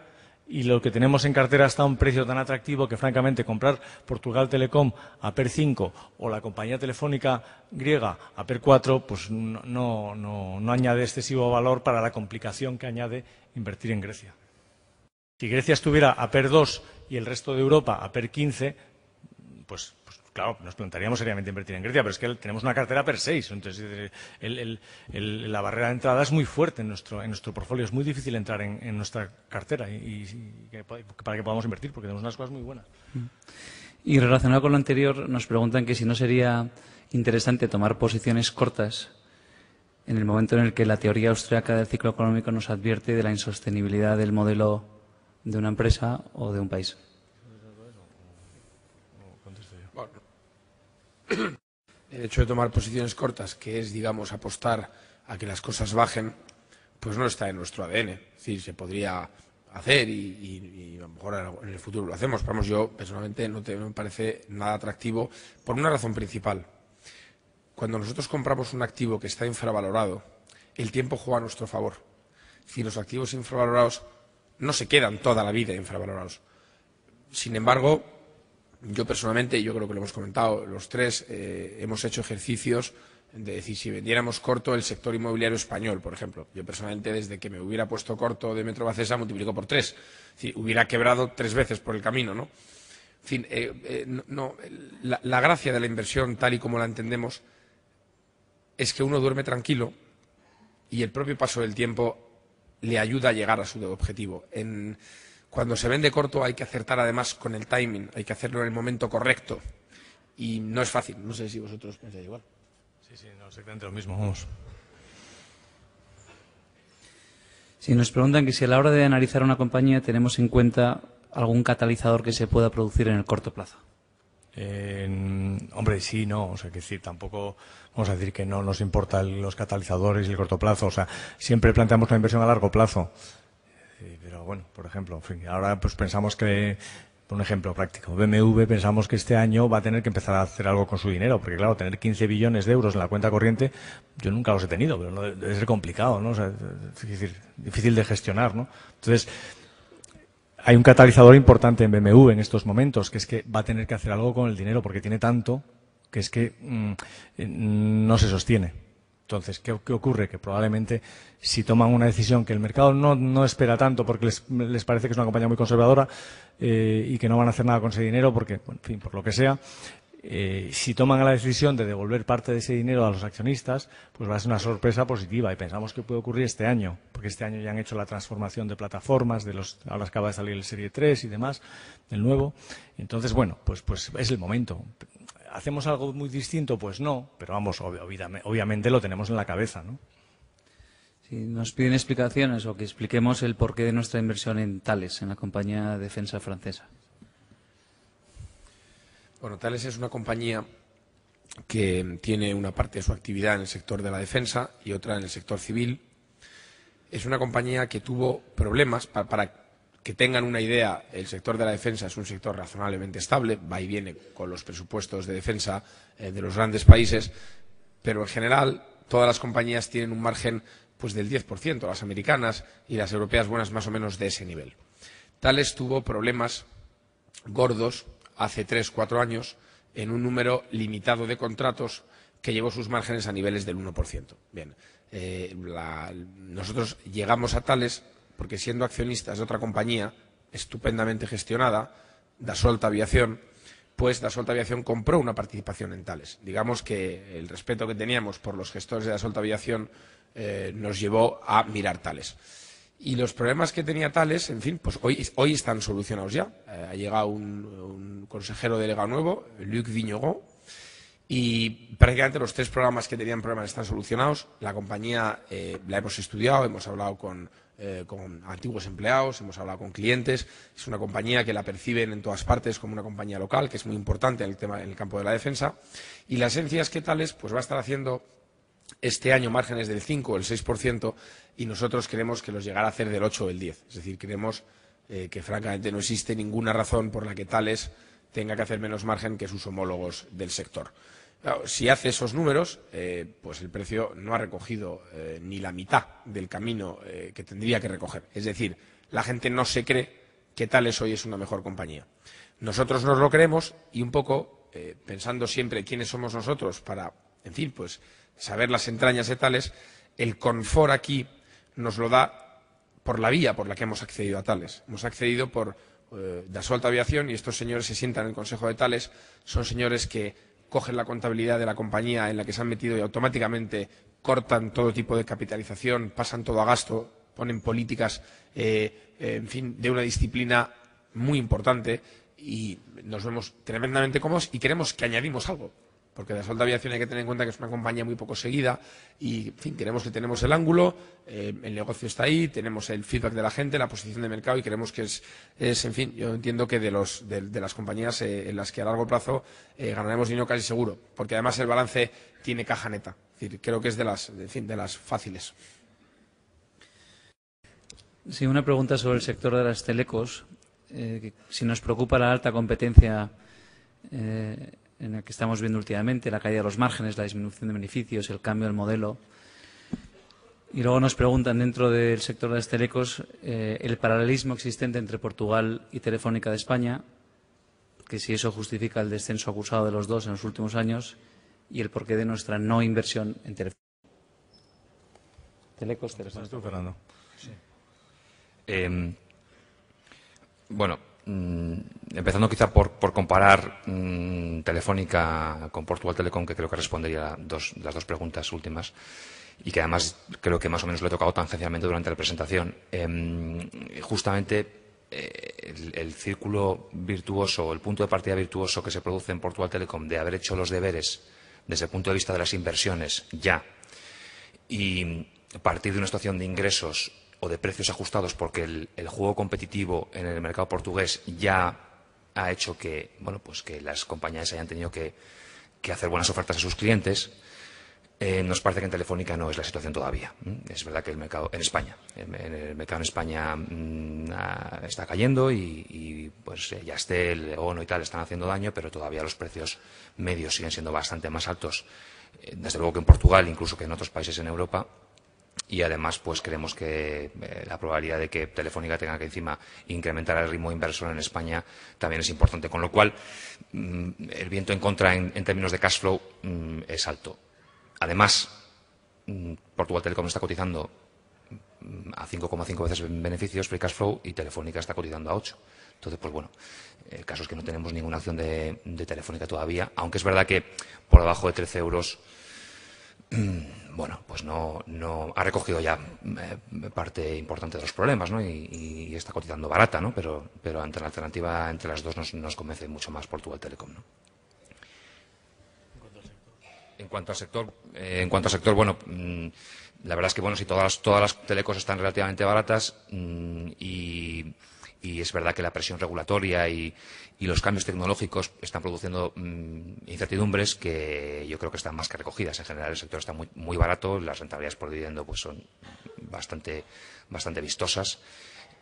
Speaker 1: y lo que tenemos en cartera está a un precio tan atractivo que, francamente, comprar Portugal Telecom a PER 5 o la compañía telefónica griega a PER 4, pues no añade excesivo valor para la complicación que añade invertir en Grecia. Si Grecia estuviera a PER 2 y el resto de Europa a PER 15, pues claro, nos plantearíamos seriamente invertir en Grecia, pero es que tenemos una cartera PER 6, entonces la barrera de entrada es muy fuerte en nuestro portfolio, es muy difícil entrar en nuestra cartera para que podamos invertir, porque tenemos unas cosas muy buenas.
Speaker 2: Y relacionado con lo anterior, nos preguntan que si no sería interesante tomar posiciones cortas en el momento en el que la teoría austríaca del ciclo económico nos advierte de la insostenibilidad del modelo de una empresa o de un país.
Speaker 3: El hecho de tomar posiciones cortas, que es, digamos, apostar a que las cosas bajen, pues no está en nuestro ADN. Es decir, se podría hacer y a lo mejor en el futuro lo hacemos. Pero vamos, yo personalmente no me parece nada atractivo por una razón principal. Cuando nosotros compramos un activo que está infravalorado, el tiempo juega a nuestro favor. Es decir, los activos infravalorados no se quedan toda la vida infravalorados. Sin embargo, yo personalmente, yo creo que lo hemos comentado los tres, hemos hecho ejercicios de decir, si vendiéramos corto el sector inmobiliario español, por ejemplo. Yo personalmente, desde que me hubiera puesto corto de Metrovacesa, multiplico por 3. Es decir, hubiera quebrado 3 veces por el camino, ¿no? En fin, la gracia de la inversión, tal y como la entendemos, es que uno duerme tranquilo y el propio paso del tiempo le ayuda a llegar a su objetivo. Cuando se vende corto hay que acertar además con el timing, hay que hacerlo en el momento correcto y no es fácil. No sé si vosotros pensáis igual.
Speaker 1: Sí, no, exactamente lo mismo, vamos.
Speaker 2: Si nos preguntan que si a la hora de analizar una compañía tenemos en cuenta algún catalizador que se pueda producir en el corto plazo.
Speaker 1: Hombre, sí, no, o sea, que decir, tampoco vamos a decir que no nos importan los catalizadores y el corto plazo, o sea, siempre planteamos la inversión a largo plazo. Pero bueno, por ejemplo, en fin, ahora pues pensamos que, por un ejemplo práctico, BMW pensamos que este año va a tener que empezar a hacer algo con su dinero, porque claro, tener 15 billones de euros en la cuenta corriente, yo nunca los he tenido, pero no debe ser complicado, ¿no? O sea, es decir, difícil de gestionar, ¿no? Entonces, hay un catalizador importante en BMW en estos momentos, que es que va a tener que hacer algo con el dinero porque tiene tanto que es que no se sostiene. Entonces, ¿qué ocurre? Que probablemente si toman una decisión que el mercado no espera tanto porque les parece que es una compañía muy conservadora y que no van a hacer nada con ese dinero porque, en fin, por lo que sea, si toman la decisión de devolver parte de ese dinero a los accionistas, pues va a ser una sorpresa positiva y pensamos que puede ocurrir este año, porque este año ya han hecho la transformación de plataformas, ahora acaba de salir el Serie 3 y demás, el nuevo. Entonces, bueno, pues es el momento. ¿Hacemos algo muy distinto? Pues no, pero vamos, obviamente lo tenemos en la cabeza, ¿no?
Speaker 2: Si nos piden explicaciones o que expliquemos el porqué de nuestra inversión en Thales, en la compañía de defensa francesa.
Speaker 3: Bueno, Thales es una compañía que tiene una parte de su actividad en el sector de la defensa y otra en el sector civil. Es una compañía que tuvo problemas. Para que tengan una idea, el sector de la defensa es un sector razonablemente estable, va y viene con los presupuestos de defensa de los grandes países, pero en general todas las compañías tienen un margen pues del 10%, las americanas y las europeas buenas más o menos de ese nivel. Thales tuvo problemas gordos hace 3-4 años en un número limitado de contratos que llevó sus márgenes a niveles del 1%. Bien, nosotros llegamos a Thales porque siendo accionistas de otra compañía estupendamente gestionada, Dassault Aviación, pues Dassault Aviación compró una participación en Thales. Digamos que el respeto que teníamos por los gestores de Dassault Aviación nos llevó a mirar Thales. Y los problemas que tenía Thales, en fin, pues hoy están solucionados ya. Ha llegado un consejero delegado nuevo, Luc Vigneron, y prácticamente los 3 programas que tenían problemas están solucionados. La compañía la hemos estudiado, hemos hablado con antiguos empleados, hemos hablado con clientes. Es una compañía que la perciben en todas partes como una compañía local, que es muy importante en el campo de la defensa. Y la esencia es que Thales pues, va a estar haciendo este año márgenes del 5 o el 6% y nosotros queremos que los llegara a hacer del 8 o el 10. Es decir, creemos que francamente no existe ninguna razón por la que Thales tenga que hacer menos margen que sus homólogos del sector. Claro, si hace esos números, pues el precio no ha recogido ni la mitad del camino que tendría que recoger. Es decir, la gente no se cree que Thales hoy es una mejor compañía. Nosotros nos lo creemos y un poco pensando siempre quiénes somos nosotros para, en fin, pues saber las entrañas de Thales, el confort aquí nos lo da por la vía por la que hemos accedido a Thales. Hemos accedido por Dassault Aviación y estos señores se sientan en el Consejo de Thales, son señores que cogen la contabilidad de la compañía en la que se han metido y automáticamente cortan todo tipo de capitalización, pasan todo a gasto, ponen políticas, en fin, de una disciplina muy importante y nos vemos tremendamente cómodos y queremos que añadimos algo. Porque Dassault Aviación hay que tener en cuenta que es una compañía muy poco seguida y, en fin, creemos que tenemos el ángulo, el negocio está ahí, tenemos el feedback de la gente, la posición de mercado y creemos que es en fin, yo entiendo que de las compañías en las que a largo plazo ganaremos dinero casi seguro, porque además el balance tiene caja neta. Es decir, creo que es de las fáciles.
Speaker 2: Sí, una pregunta sobre el sector de las telecos. Si nos preocupa la alta competencia en el que estamos viendo últimamente, la caída de los márgenes, la disminución de beneficios, el cambio del modelo. Y luego nos preguntan dentro del sector de las telecos el paralelismo existente entre Portugal y Telefónica de España, que si eso justifica el descenso acusado de los dos en los últimos años y el porqué de nuestra no inversión en Telefónica. Telecos, Telefónica.
Speaker 1: Fernando.
Speaker 4: Sí. Bueno, empezando quizá por comparar Telefónica con Portugal Telecom, que creo que respondería las dos preguntas últimas y que además creo que más o menos lo he tocado tangencialmente durante la presentación. Justamente el círculo virtuoso, el punto de partida virtuoso que se produce en Portugal Telecom de haber hecho los deberes desde el punto de vista de las inversiones ya y partir de una situación de ingresos o de precios ajustados porque el juego competitivo en el mercado portugués ya ha hecho que, bueno, pues que las compañías hayan tenido que hacer buenas ofertas a sus clientes. Nos parece que en Telefónica no es la situación todavía. Es verdad que el mercado en España, el mercado en España está cayendo y pues Yastel, Ono y tal están haciendo daño, pero todavía los precios medios siguen siendo bastante más altos, desde luego que en Portugal, incluso que en otros países en Europa. y además pues creemos que la probabilidad de que Telefónica tenga que encima incrementar el ritmo inversor en España también es importante, con lo cual el viento en contra en términos de cash flow es alto. Además, Portugal Telecom está cotizando a 5,5 veces en beneficios free cash flow y Telefónica está cotizando a 8. Entonces, pues bueno, el caso es que no tenemos ninguna acción de Telefónica todavía, aunque es verdad que por debajo de 13 euros bueno, pues no ha recogido ya parte importante de los problemas, ¿no? Y está cotizando barata, ¿no? Pero ante la alternativa entre las dos nos convence mucho más Portugal Telecom, ¿no? En cuanto al sector, bueno, la verdad es que bueno, si todas las telecos están relativamente baratas y es verdad que la presión regulatoria y los cambios tecnológicos están produciendo incertidumbres que yo creo que están más que recogidas. En general, el sector está muy, muy barato, las rentabilidades por dividendo pues son bastante vistosas.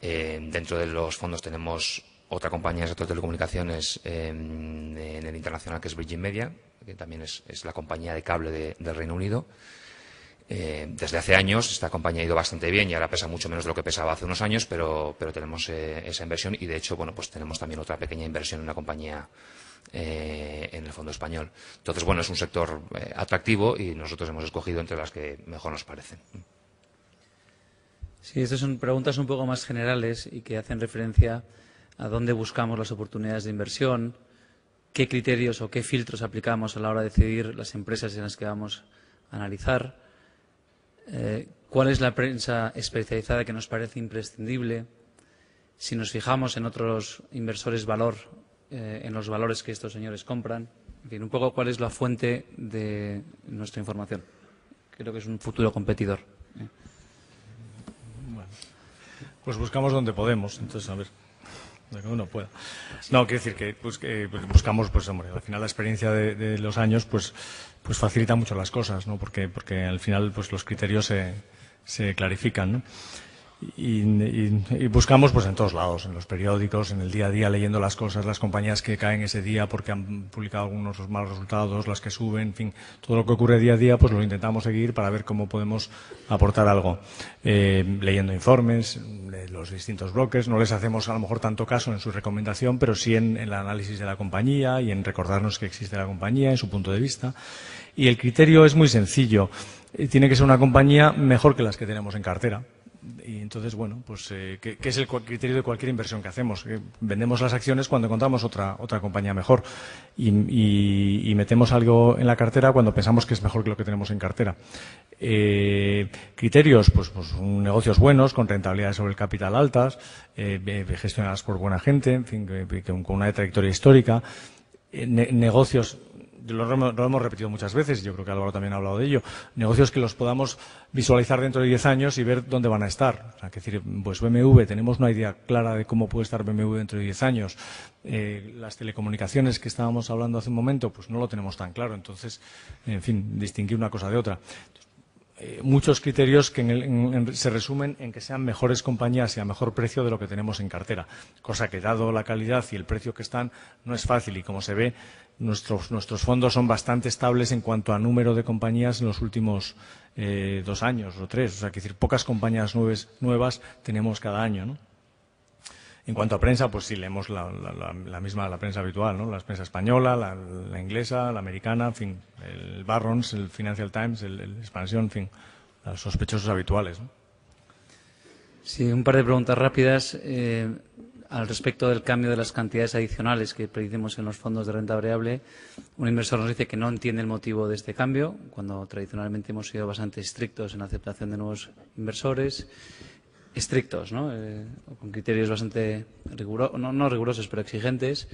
Speaker 4: Dentro de los fondos tenemos otra compañía del sector de telecomunicaciones en el internacional, que es Virgin Media, que también es la compañía de cable del Reino Unido. Desde hace años esta compañía ha ido bastante bien y ahora pesa mucho menos de lo que pesaba hace unos años, pero tenemos esa inversión y de hecho bueno, pues tenemos también otra pequeña inversión en una compañía en el fondo español. Entonces bueno, es un sector atractivo y nosotros hemos escogido entre las que mejor nos parecen.
Speaker 2: Sí, estas son preguntas un poco más generales y que hacen referencia a dónde buscamos las oportunidades de inversión, qué criterios o qué filtros aplicamos a la hora de decidir las empresas en las que vamos a analizar. ¿Cuál es la prensa especializada que nos parece imprescindible? Si nos fijamos en otros inversores valor, en los valores que estos señores compran. En fin, un poco cuál es la fuente de nuestra información. Creo que es un futuro competidor.
Speaker 1: Bueno, pues buscamos donde podemos, entonces, a ver, donde uno pueda. No, quiero decir que buscamos, pues hombre, al final la experiencia de los años, pues facilita mucho las cosas, ¿no? Porque al final pues los criterios se clarifican, ¿no? Y buscamos pues en todos lados, en los periódicos, en el día a día, leyendo las cosas, las compañías que caen ese día porque han publicado algunos malos resultados, las que suben, en fin, todo lo que ocurre día a día pues lo intentamos seguir para ver cómo podemos aportar algo, leyendo informes de los distintos bloques. No les hacemos a lo mejor tanto caso en su recomendación, pero sí en el análisis de la compañía y en recordarnos que existe la compañía, en su punto de vista. Y el criterio es muy sencillo, tiene que ser una compañía mejor que las que tenemos en cartera. Y entonces, bueno, pues ¿qué es el criterio de cualquier inversión que hacemos? Vendemos las acciones cuando encontramos otra compañía mejor y metemos algo en la cartera cuando pensamos que es mejor que lo que tenemos en cartera. Criterios, pues negocios buenos, con rentabilidades sobre el capital altas, gestionadas por buena gente, en fin, con una trayectoria histórica, negocios. Lo hemos repetido muchas veces, yo creo que Álvaro también ha hablado de ello, negocios que los podamos visualizar dentro de 10 años y ver dónde van a estar. O sea, que decir, pues BMW, tenemos una idea clara de cómo puede estar BMW dentro de 10 años. Las telecomunicaciones que estábamos hablando hace un momento, pues no lo tenemos tan claro. Entonces, en fin, distinguir una cosa de otra. Muchos criterios que se resumen en que sean mejores compañías y a mejor precio de lo que tenemos en cartera, cosa que dado la calidad y el precio que están no es fácil y como se ve nuestros fondos son bastante estables en cuanto a número de compañías en los últimos 2 años o 3, o sea, que decir, pocas compañías nuevas tenemos cada año, ¿no? En cuanto a prensa, pues sí, leemos la prensa habitual, ¿no? La prensa española, la inglesa, la americana, en fin, el Barron's, el Financial Times, el Expansión, en fin, los sospechosos habituales, ¿no?
Speaker 2: Sí, un par de preguntas rápidas al respecto del cambio de las cantidades adicionales que predicimos en los fondos de renta variable. Un inversor nos dice que no entiende el motivo de este cambio, cuando tradicionalmente hemos sido bastante estrictos en la aceptación de nuevos inversores. Estrictos, ¿no? Con criterios bastante rigurosos, no rigurosos, pero exigentes,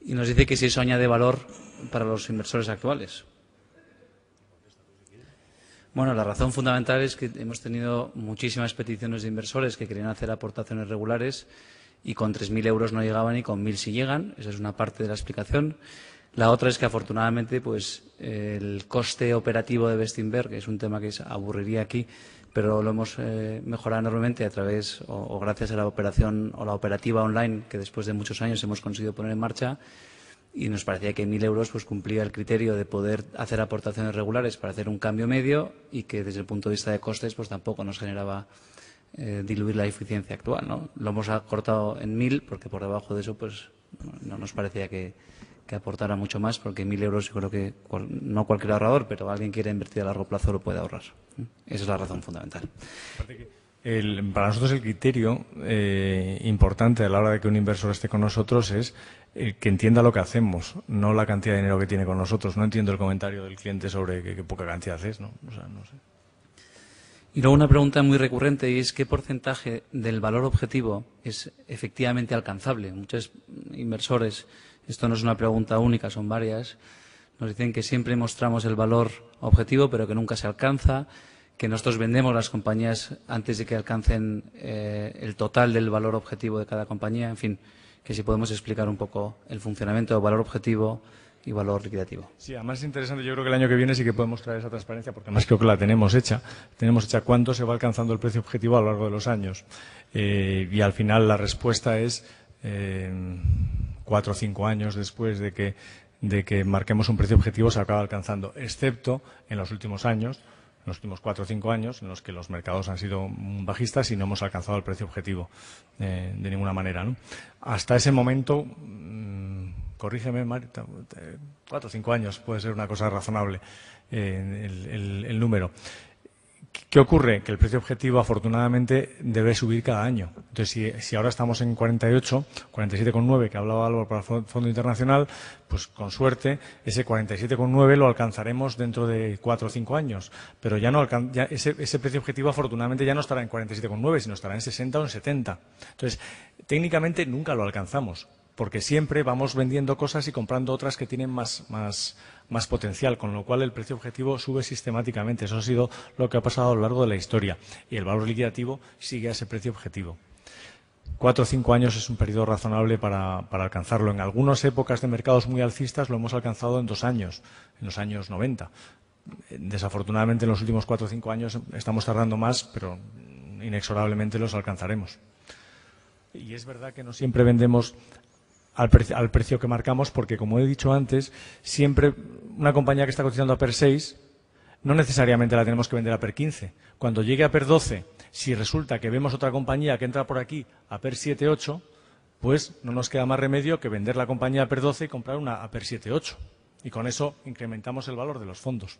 Speaker 2: y nos dice que si eso añade valor para los inversores actuales. Bueno, la razón fundamental es que hemos tenido muchísimas peticiones de inversores que querían hacer aportaciones regulares y con 3.000 euros no llegaban y con 1.000 sí llegan. Esa es una parte de la explicación. La otra es que afortunadamente pues el coste operativo de Bestinver, que es un tema que aburriría aquí, pero lo hemos mejorado enormemente a través o gracias a la operación o la operativa online que después de muchos años hemos conseguido poner en marcha, y nos parecía que 1.000 euros pues cumplía el criterio de poder hacer aportaciones regulares para hacer un cambio medio y que desde el punto de vista de costes pues tampoco nos generaba diluir la eficiencia actual, ¿no? Lo hemos acortado en 1.000 porque por debajo de eso pues no nos parecía que aportara mucho más, porque 1.000 euros yo creo que no cualquier ahorrador, pero alguien quiere invertir a largo plazo lo puede ahorrar. Esa es la razón fundamental.
Speaker 1: Para nosotros el criterio importante a la hora de que un inversor esté con nosotros es que entienda lo que hacemos, no la cantidad de dinero que tiene con nosotros. No entiendo el comentario del cliente sobre qué poca cantidad es, ¿no? O sea, no sé.
Speaker 2: Y luego una pregunta muy recurrente y es ¿qué porcentaje del valor objetivo es efectivamente alcanzable? Muchos inversores, esto no es una pregunta única, son varias, nos dicen que siempre mostramos el valor objetivo pero que nunca se alcanza, que nosotros vendemos las compañías antes de que alcancen el total del valor objetivo de cada compañía. En fin, que si podemos explicar un poco el funcionamiento de valor objetivo y valor liquidativo.
Speaker 1: Sí, además es interesante. Yo creo que el año que viene sí que podemos traer esa transparencia, porque además creo que la tenemos hecha. Tenemos hecha cuánto se va alcanzando el precio objetivo a lo largo de los años. Y al final la respuesta es 4 o 5 años después de que marquemos un precio objetivo se acaba alcanzando, excepto en los últimos años, en los últimos 4 o 5 años, en los que los mercados han sido bajistas y no hemos alcanzado el precio objetivo de ninguna manera, ¿no? Hasta ese momento, corrígeme, Marta, 4 o 5 años puede ser una cosa razonable el número. ¿Qué ocurre? Que el precio objetivo, afortunadamente, debe subir cada año. Entonces, si ahora estamos en 48, 47,9, que hablaba Álvaro para el Fondo Internacional, pues con suerte, ese 47,9 lo alcanzaremos dentro de 4 o 5 años. Pero ya no ese precio objetivo, afortunadamente, ya no estará en 47,9, sino estará en 60 o en 70. Entonces, técnicamente nunca lo alcanzamos, porque siempre vamos vendiendo cosas y comprando otras que tienen más potencial, con lo cual el precio objetivo sube sistemáticamente. Eso ha sido lo que ha pasado a lo largo de la historia. Y el valor liquidativo sigue a ese precio objetivo. 4 o 5 años es un periodo razonable para alcanzarlo. En algunas épocas de mercados muy alcistas lo hemos alcanzado en 2 años, en los años 90. Desafortunadamente en los últimos 4 o 5 años estamos tardando más, pero inexorablemente los alcanzaremos. Y es verdad que no siempre vendemos al precio que marcamos, porque, como he dicho antes, siempre una compañía que está cotizando a PER 6 no necesariamente la tenemos que vender a PER 15. Cuando llegue a PER 12, si resulta que vemos otra compañía que entra por aquí a PER 7, 8, pues no nos queda más remedio que vender la compañía a PER 12 y comprar una a PER 7, 8. Y con eso incrementamos el valor de los fondos.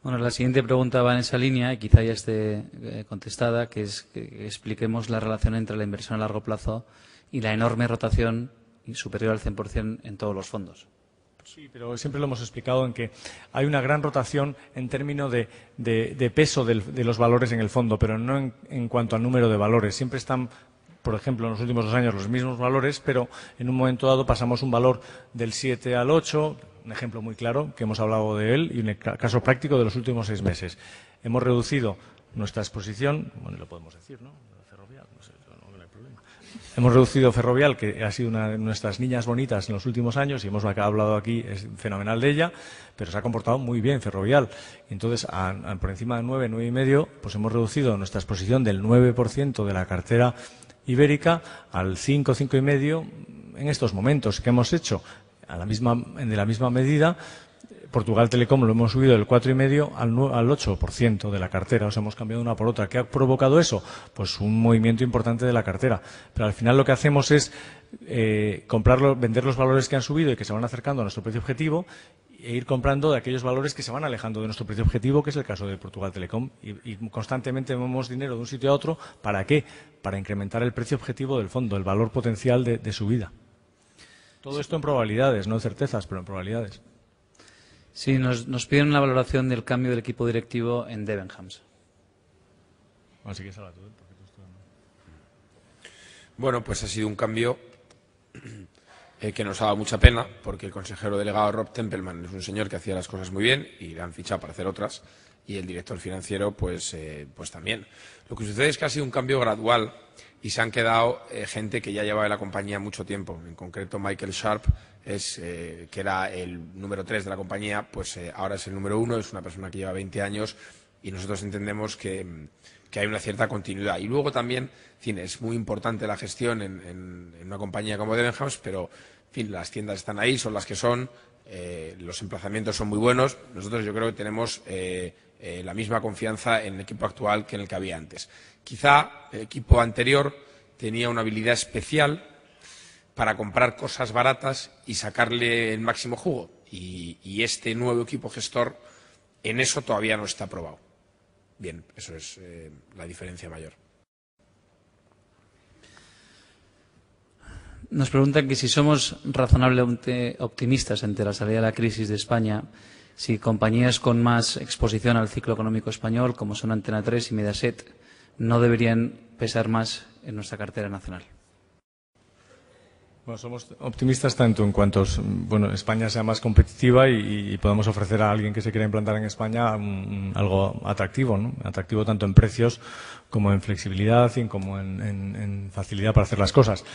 Speaker 2: Bueno, la siguiente pregunta va en esa línea y quizá ya esté contestada, que es que expliquemos la relación entre la inversión a largo plazo y la enorme rotación superior al 100% en todos los fondos.
Speaker 1: Sí, pero siempre lo hemos explicado en que hay una gran rotación en términos de peso de los valores en el fondo, pero no en cuanto al número de valores. Siempre están, por ejemplo, en los últimos 2 años los mismos valores, pero en un momento dado pasamos un valor del 7 al 8, un ejemplo muy claro que hemos hablado de él y un caso práctico de los últimos 6 meses. Hemos reducido nuestra exposición, bueno, lo podemos decir, ¿no? Ferrovial, no sé, no hay problema. Hemos reducido Ferrovial, que ha sido una de nuestras niñas bonitas en los últimos años y hemos hablado aquí, es fenomenal de ella, pero se ha comportado muy bien Ferrovial. Entonces, por encima de 9, 9,5, pues hemos reducido nuestra exposición del 9% de la cartera ibérica al 5, 5,5 en estos momentos. ¿Qué hemos hecho? De la misma medida, Portugal Telecom lo hemos subido del 4,5 al 8% de la cartera. O sea, hemos cambiado una por otra. ¿Qué ha provocado eso? Pues un movimiento importante de la cartera. Pero al final lo que hacemos es vender los valores que han subido y que se van acercando a nuestro precio objetivo e ir comprando de aquellos valores que se van alejando de nuestro precio objetivo, que es el caso de Portugal Telecom. Y constantemente movemos dinero de un sitio a otro. ¿Para qué? Para incrementar el precio objetivo del fondo, el valor potencial de subida. Todo esto en probabilidades, no en certezas, pero en probabilidades.
Speaker 2: Sí, nos piden una valoración del cambio del equipo directivo en Debenhams.
Speaker 1: Así que habla tú, porque tú estás...
Speaker 3: Bueno, pues ha sido un cambio que nos ha dado mucha pena, porque el consejero delegado Rob Tempelman es un señor que hacía las cosas muy bien y le han fichado para hacer otras, y el director financiero pues también. Lo que sucede es que ha sido un cambio gradual y se han quedado gente que ya llevaba en la compañía mucho tiempo. En concreto, Michael Sharp, que era el número 3 de la compañía, pues ahora es el número 1, es una persona que lleva 20 años y nosotros entendemos que hay una cierta continuidad. Y luego también, es muy importante la gestión en una compañía como Debenhams, pero En fin, las tiendas están ahí, son las que son, los emplazamientos son muy buenos. Nosotros yo creo que tenemos la misma confianza en el equipo actual que en el que había antes. Quizá el equipo anterior tenía una habilidad especial para comprar cosas baratas y sacarle el máximo jugo. Y este nuevo equipo gestor en eso todavía no está probado. Bien, eso es la diferencia mayor.
Speaker 2: Nos preguntan que si somos razonablemente optimistas ante la salida de la crisis de España, si compañías con más exposición al ciclo económico español, como son Antena 3 y Mediaset, no deberían pesar más en nuestra cartera nacional.
Speaker 1: Bueno, somos optimistas tanto en cuanto España sea más competitiva y podamos ofrecer a alguien que se quiera implantar en España algo atractivo, ¿no? Atractivo tanto en precios como en flexibilidad y como en facilidad para hacer las cosas.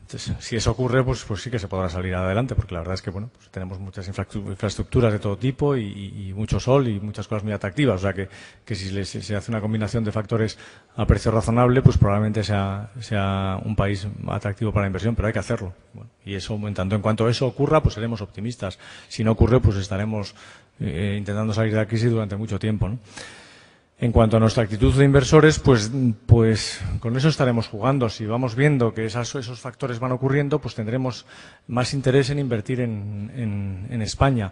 Speaker 1: Entonces, si eso ocurre, pues sí que se podrá salir adelante, porque la verdad es que pues tenemos muchas infraestructuras de todo tipo y mucho sol y muchas cosas muy atractivas. O sea que si se hace una combinación de factores a precio razonable, pues probablemente sea un país atractivo para la inversión, pero hay que hacerlo. Bueno, y eso, en tanto en cuanto eso ocurra, pues seremos optimistas. Si no ocurre, pues estaremos intentando salir de la crisis durante mucho tiempo, ¿no? En cuanto a nuestra actitud de inversores, pues con eso estaremos jugando. Si vamos viendo que esos factores van ocurriendo, pues tendremos más interés en invertir en España.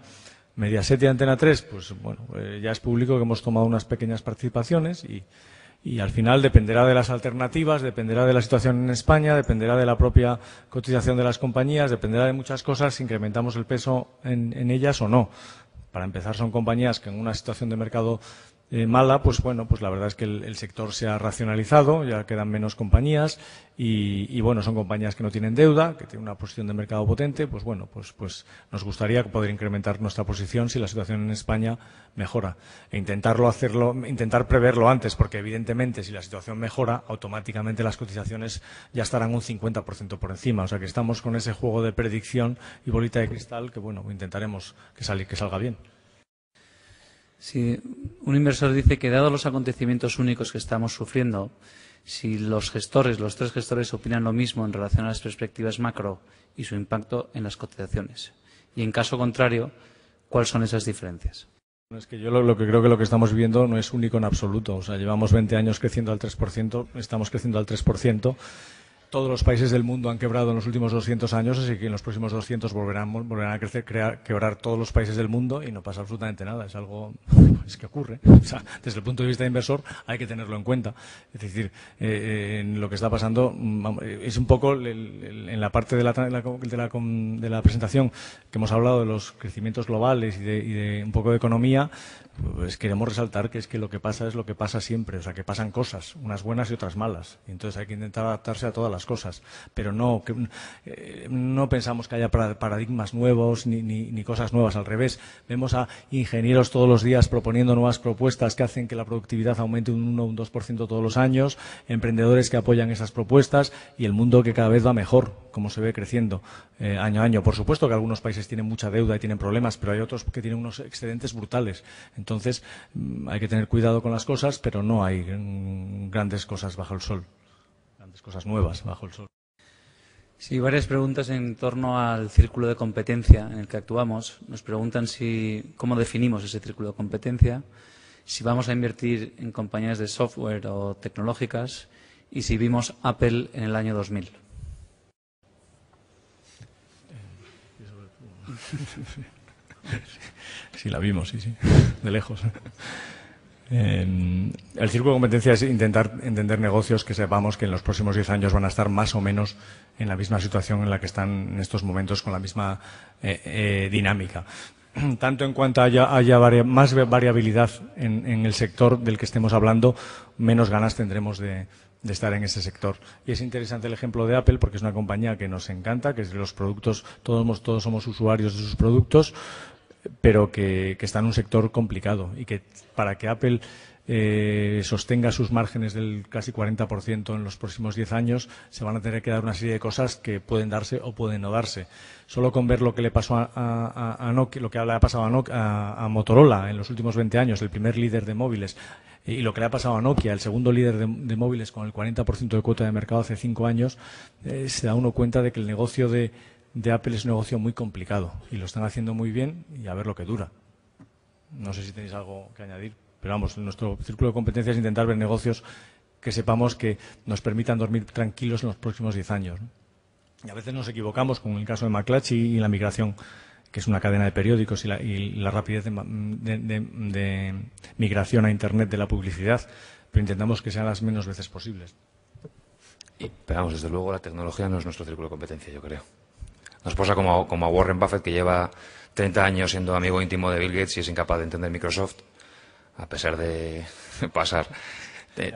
Speaker 1: Mediaset y Antena 3, pues bueno, ya es público que hemos tomado unas pequeñas participaciones y al final dependerá de las alternativas, dependerá de la situación en España, dependerá de la propia cotización de las compañías, dependerá de muchas cosas si incrementamos el peso en ellas o no. Para empezar, son compañías que en una situación de mercado mala, pues bueno, pues la verdad es que el sector se ha racionalizado, ya quedan menos compañías y bueno, son compañías que no tienen deuda, que tienen una posición de mercado potente, pues bueno, pues nos gustaría poder incrementar nuestra posición si la situación en España mejora e intentar preverlo antes, porque evidentemente si la situación mejora, automáticamente las cotizaciones ya estarán un 50% por encima, o sea que estamos con ese juego de predicción y bolita de cristal que bueno, intentaremos que salga bien.
Speaker 2: Si un inversor dice que, dados los acontecimientos únicos que estamos sufriendo, si los tres gestores opinan lo mismo en relación a las perspectivas macro y su impacto en las cotizaciones. Y en caso contrario, ¿cuáles son esas diferencias?
Speaker 1: Es que yo lo que creo que lo que estamos viviendo no es único en absoluto. O sea, llevamos 20 años creciendo al 3%, estamos creciendo al 3%. Todos los países del mundo han quebrado en los últimos 200 años, así que en los próximos 200 volverán a quebrar todos los países del mundo y no pasa absolutamente nada. Es algo que ocurre. O sea, desde el punto de vista de inversor hay que tenerlo en cuenta. Es decir, en lo que está pasando es un poco en la parte de la presentación que hemos hablado de los crecimientos globales y de un poco de economía. Pues queremos resaltar que es que lo que pasa es lo que pasa siempre, o sea, que pasan cosas, unas buenas y otras malas. Y entonces hay que intentar adaptarse a todas las cosas, pero no pensamos que haya paradigmas nuevos ni cosas nuevas, al revés. Vemos a ingenieros todos los días proponiendo nuevas propuestas que hacen que la productividad aumente un 1 o un 2% todos los años, emprendedores que apoyan esas propuestas y el mundo que cada vez va mejor, como se ve creciendo año a año. Por supuesto que algunos países tienen mucha deuda y tienen problemas, pero hay otros que tienen unos excedentes brutales. Entonces, hay que tener cuidado con las cosas, pero no hay grandes cosas bajo el sol, grandes cosas nuevas bajo el sol.
Speaker 2: Sí, varias preguntas en torno al círculo de competencia en el que actuamos. Nos preguntan cómo definimos ese círculo de competencia, si vamos a invertir en compañías de software o tecnológicas y si vimos Apple en el año 2000.
Speaker 1: Sí, la vimos, sí, de lejos. El círculo de competencia es intentar entender negocios que sepamos que en los próximos 10 años van a estar más o menos en la misma situación en la que están en estos momentos, con la misma dinámica. Tanto en cuanto haya más variabilidad en el sector del que estemos hablando, menos ganas tendremos de estar en ese sector. Y es interesante el ejemplo de Apple porque es una compañía que nos encanta, que es de los productos, todos somos usuarios de sus productos, pero que está en un sector complicado y que para que Apple sostenga sus márgenes del casi 40% en los próximos 10 años, se van a tener que dar una serie de cosas que pueden darse o pueden no darse. Solo con ver lo que le pasó a Nokia, lo que le ha pasado a Motorola en los últimos 20 años, el primer líder de móviles, y lo que le ha pasado a Nokia, el segundo líder de móviles con el 40% de cuota de mercado hace 5 años, se da uno cuenta de que el negocio de de Apple es un negocio muy complicado y lo están haciendo muy bien y a ver lo que dura. No sé si tenéis algo que añadir, pero vamos, nuestro círculo de competencia es intentar ver negocios que sepamos que nos permitan dormir tranquilos en los próximos 10 años, ¿no? Y a veces nos equivocamos, como en el caso de McClatchy y la migración, que es una cadena de periódicos, y la rapidez de migración a Internet de la publicidad, pero intentamos que sean las menos veces posibles.
Speaker 4: Pero vamos, desde luego la tecnología no es nuestro círculo de competencia, yo creo. Nos pasa como a Warren Buffett, que lleva 30 años siendo amigo íntimo de Bill Gates y es incapaz de entender Microsoft, a pesar de pasar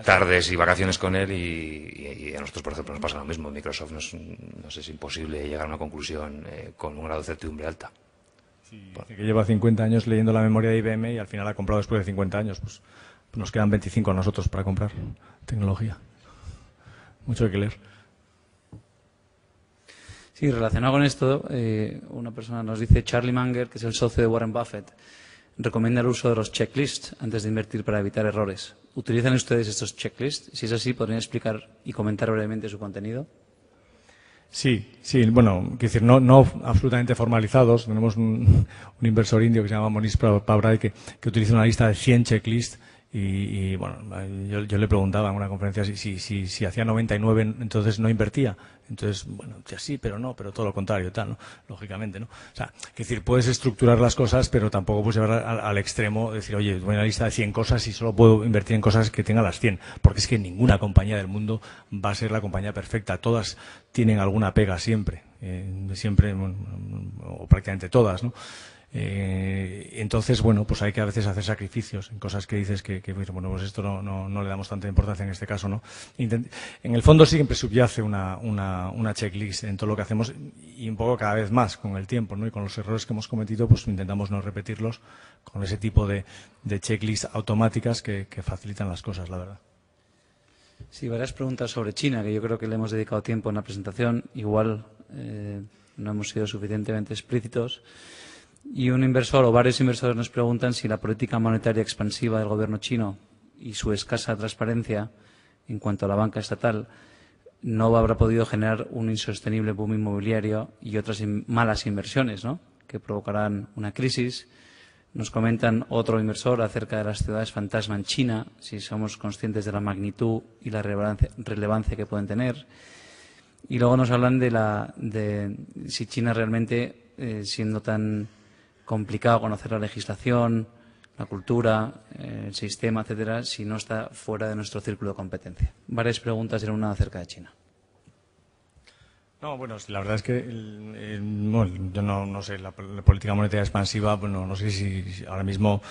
Speaker 4: tardes y vacaciones con él, y a nosotros, por ejemplo, nos pasa lo mismo. Microsoft nos es imposible llegar a una conclusión con un grado de certidumbre alta.
Speaker 1: Sí, que lleva 50 años leyendo la memoria de IBM y al final ha comprado después de 50 años. Pues nos quedan 25 a nosotros para comprar tecnología. Mucho hay que leer.
Speaker 2: Sí, relacionado con esto, una persona nos dice, Charlie Munger, que es el socio de Warren Buffett, recomienda el uso de los checklists antes de invertir para evitar errores. ¿Utilizan ustedes estos checklists? Si es así, ¿podrían explicar y comentar brevemente su contenido?
Speaker 1: Sí, bueno, quiero decir, no absolutamente formalizados. Tenemos un inversor indio que se llama Monish Pabrai que utiliza una lista de 100 checklists y bueno, yo le preguntaba en una conferencia si hacía 99, entonces no invertía. Entonces, bueno, sí, pero no, pero todo lo contrario, tal, ¿no? Lógicamente, ¿no? O sea, es decir, puedes estructurar las cosas, pero tampoco puedes llevar al extremo, decir, oye, voy a una lista de 100 cosas y solo puedo invertir en cosas que tengan las 100, porque es que ninguna compañía del mundo va a ser la compañía perfecta. Todas tienen alguna pega siempre, o prácticamente todas, ¿no? Entonces, bueno, pues hay que a veces hacer sacrificios en cosas que dices que bueno, pues esto no le damos tanta importancia en este caso, ¿no? En el fondo siempre subyace una checklist en todo lo que hacemos y un poco cada vez más con el tiempo, ¿no? Y con los errores que hemos cometido, pues intentamos no repetirlos con ese tipo de checklists automáticas que facilitan las cosas, la verdad.
Speaker 2: Sí, varias preguntas sobre China, que yo creo que le hemos dedicado tiempo en la presentación. Igual no hemos sido suficientemente explícitos. Y un inversor o varios inversores nos preguntan si la política monetaria expansiva del gobierno chino y su escasa transparencia en cuanto a la banca estatal no habrá podido generar un insostenible boom inmobiliario y otras malas inversiones, ¿no?, que provocarán una crisis. Nos comentan otro inversor acerca de las ciudades fantasma en China, si somos conscientes de la magnitud y la relevancia que pueden tener. Y luego nos hablan de si China realmente, siendo tan complicado conocer la legislación, la cultura, el sistema, etcétera, si no está fuera de nuestro círculo de competencia. Varias preguntas en una acerca de China.
Speaker 1: No, bueno, la verdad es que bueno, yo no sé, la política monetaria expansiva, bueno, no sé si ahora mismo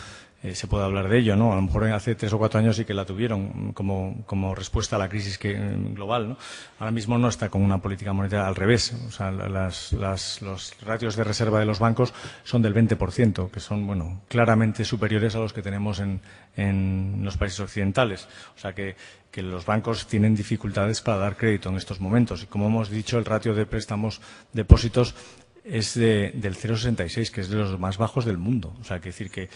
Speaker 1: se puede hablar de ello, ¿no? A lo mejor hace 3 o 4 años sí que la tuvieron como respuesta a la crisis global, ¿no? Ahora mismo no está con una política monetaria, al revés. O sea, los ratios de reserva de los bancos son del 20%, que son, bueno, claramente superiores a los que tenemos en los países occidentales. O sea que los bancos tienen dificultades para dar crédito en estos momentos. Y como hemos dicho, el ratio de préstamos-depósitos es del 0,66, que es de los más bajos del mundo. O sea, que decir que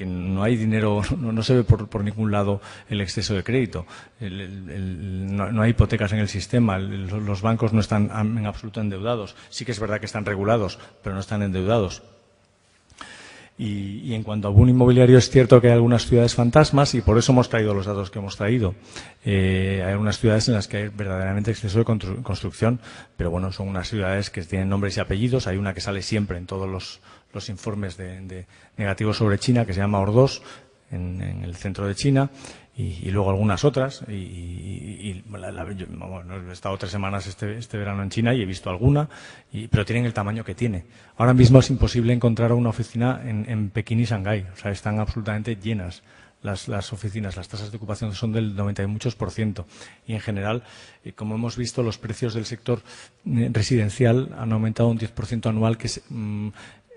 Speaker 1: no hay dinero, no se ve por ningún lado el exceso de crédito. No hay hipotecas en el sistema. Los bancos no están en absoluto endeudados. Sí que es verdad que están regulados, pero no están endeudados. Y en cuanto a boom inmobiliario, es cierto que hay algunas ciudades fantasmas y por eso hemos traído los datos que hemos traído. Hay algunas ciudades en las que hay verdaderamente exceso de construcción, pero bueno, son unas ciudades que tienen nombres y apellidos. Hay una que sale siempre en todos los informes de negativos sobre China, que se llama Ordos, en el centro de China, y luego algunas otras. Bueno, he estado 3 semanas este verano en China y he visto alguna, pero tienen el tamaño que tiene. Ahora mismo es imposible encontrar una oficina en Pekín y Shanghái. O sea, están absolutamente llenas las oficinas. Las tasas de ocupación son del 90 y muchos %. Y en general, como hemos visto, los precios del sector residencial han aumentado un 10% anual, que es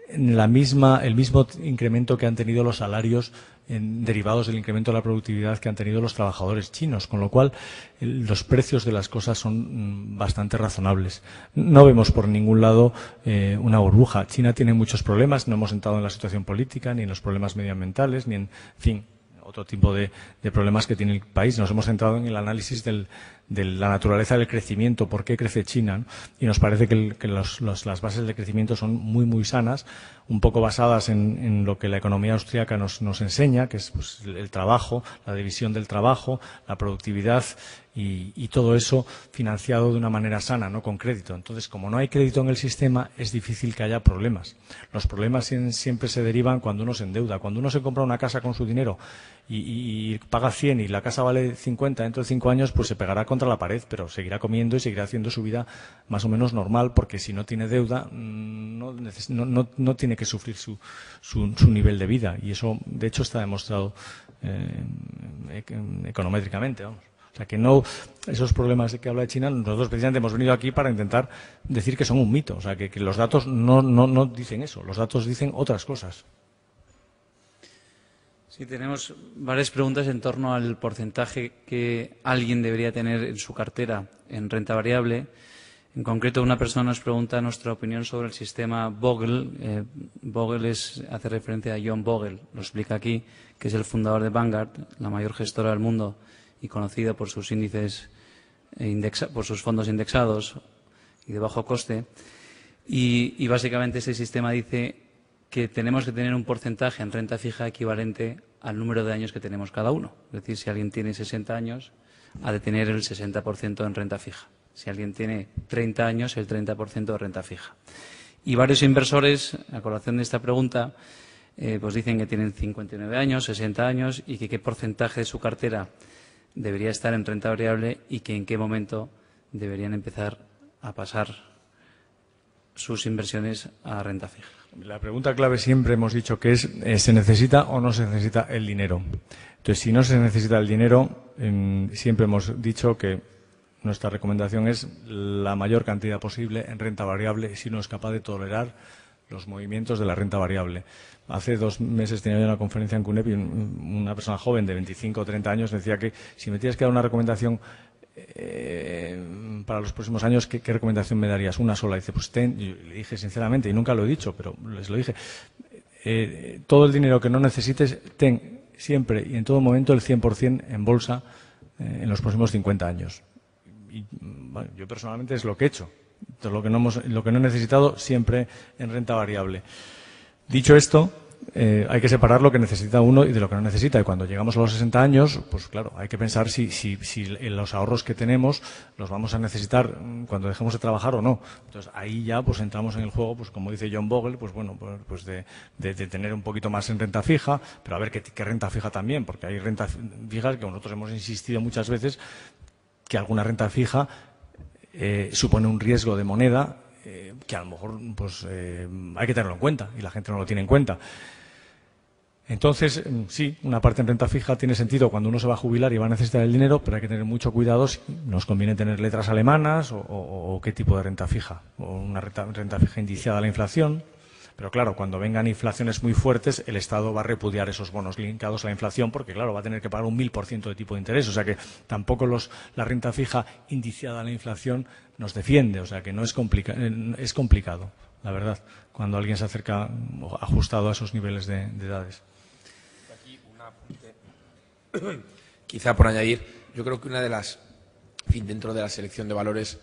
Speaker 1: el mismo incremento que han tenido los salarios derivados del incremento de la productividad que han tenido los trabajadores chinos, con lo cual los precios de las cosas son bastante razonables. No vemos por ningún lado una burbuja. China tiene muchos problemas, no hemos entrado en la situación política, ni en los problemas medioambientales, ni en fin, otro tipo de problemas que tiene el país. Nos hemos centrado en el análisis de la naturaleza del crecimiento, por qué crece China, ¿no? Y nos parece que las bases de crecimiento son muy, muy sanas, un poco basadas en lo que la economía austríaca nos enseña, que es pues, el trabajo, la división del trabajo, la productividad y todo eso financiado de una manera sana, no con crédito. Entonces, como no hay crédito en el sistema, es difícil que haya problemas. Los problemas siempre se derivan cuando uno se endeuda. Cuando uno se compra una casa con su dinero y paga 100 y la casa vale 50 dentro de 5 años, pues se pegará contra la pared, pero seguirá comiendo y seguirá haciendo su vida más o menos normal, porque si no tiene deuda no tiene que sufrir su nivel de vida. Y eso, de hecho, está demostrado econométricamente, vamos. O sea, que no, esos problemas de que habla de China, nosotros precisamente hemos venido aquí para intentar decir que son un mito. O sea, que los datos no dicen eso, los datos dicen otras cosas.
Speaker 2: Sí, tenemos varias preguntas en torno al porcentaje que alguien debería tener en su cartera en renta variable. En concreto, una persona nos pregunta nuestra opinión sobre el sistema Bogle. Bogle hace referencia a John Bogle, lo explica aquí, que es el fundador de Vanguard, la mayor gestora del mundo y conocida por sus índices, por sus fondos indexados y de bajo coste. Y básicamente ese sistema dice que tenemos que tener un porcentaje en renta fija equivalente al número de años que tenemos cada uno. Es decir, si alguien tiene 60 años, ha de tener el 60% en renta fija. Si alguien tiene 30 años, el 30% de renta fija. Y varios inversores, a colación de esta pregunta, pues dicen que tienen 59 años, 60 años y que qué porcentaje de su cartera debería estar en renta variable y que en qué momento deberían empezar a pasar sus inversiones a renta fija.
Speaker 1: La pregunta clave siempre hemos dicho que es ¿se necesita o no se necesita el dinero? Entonces, si no se necesita el dinero, siempre hemos dicho que nuestra recomendación es la mayor cantidad posible en renta variable si uno es capaz de tolerar los movimientos de la renta variable. Hace 2 meses tenía yo una conferencia en CUNEP y una persona joven de 25 o 30 años decía que si me tienes que dar una recomendación para los próximos años, ¿qué recomendación me darías? Una sola. Dice, pues yo le dije sinceramente, y nunca lo he dicho, pero les lo dije, todo el dinero que no necesites, ten siempre y en todo momento el 100% en bolsa en los próximos 50 años. Y bueno, yo personalmente es lo que he hecho. Entonces, lo que no he necesitado siempre en renta variable. Dicho esto, hay que separar lo que necesita uno y de lo que no necesita. Y cuando llegamos a los 60 años, pues claro, hay que pensar si los ahorros que tenemos los vamos a necesitar cuando dejemos de trabajar o no. Entonces ahí ya pues entramos en el juego, pues como dice John Bogle, pues bueno, pues de tener un poquito más en renta fija, pero a ver qué renta fija también, porque hay rentas fijas que nosotros hemos insistido muchas veces que alguna renta fija supone un riesgo de moneda que a lo mejor pues hay que tenerlo en cuenta y la gente no lo tiene en cuenta. Entonces, sí, una parte en renta fija tiene sentido cuando uno se va a jubilar y va a necesitar el dinero, pero hay que tener mucho cuidado si nos conviene tener letras alemanas o qué tipo de renta fija, o una renta fija indiciada a la inflación. Pero claro, cuando vengan inflaciones muy fuertes, el Estado va a repudiar esos bonos linkados a la inflación porque, claro, va a tener que pagar un 1000% de tipo de interés. O sea que tampoco la renta fija indiciada a la inflación nos defiende. O sea que no es es complicado, la verdad, cuando alguien se acerca ajustado a esos niveles de edades.
Speaker 3: Aquí un apunte, quizá por añadir, yo creo que una de las, en fin, dentro de la selección de valores,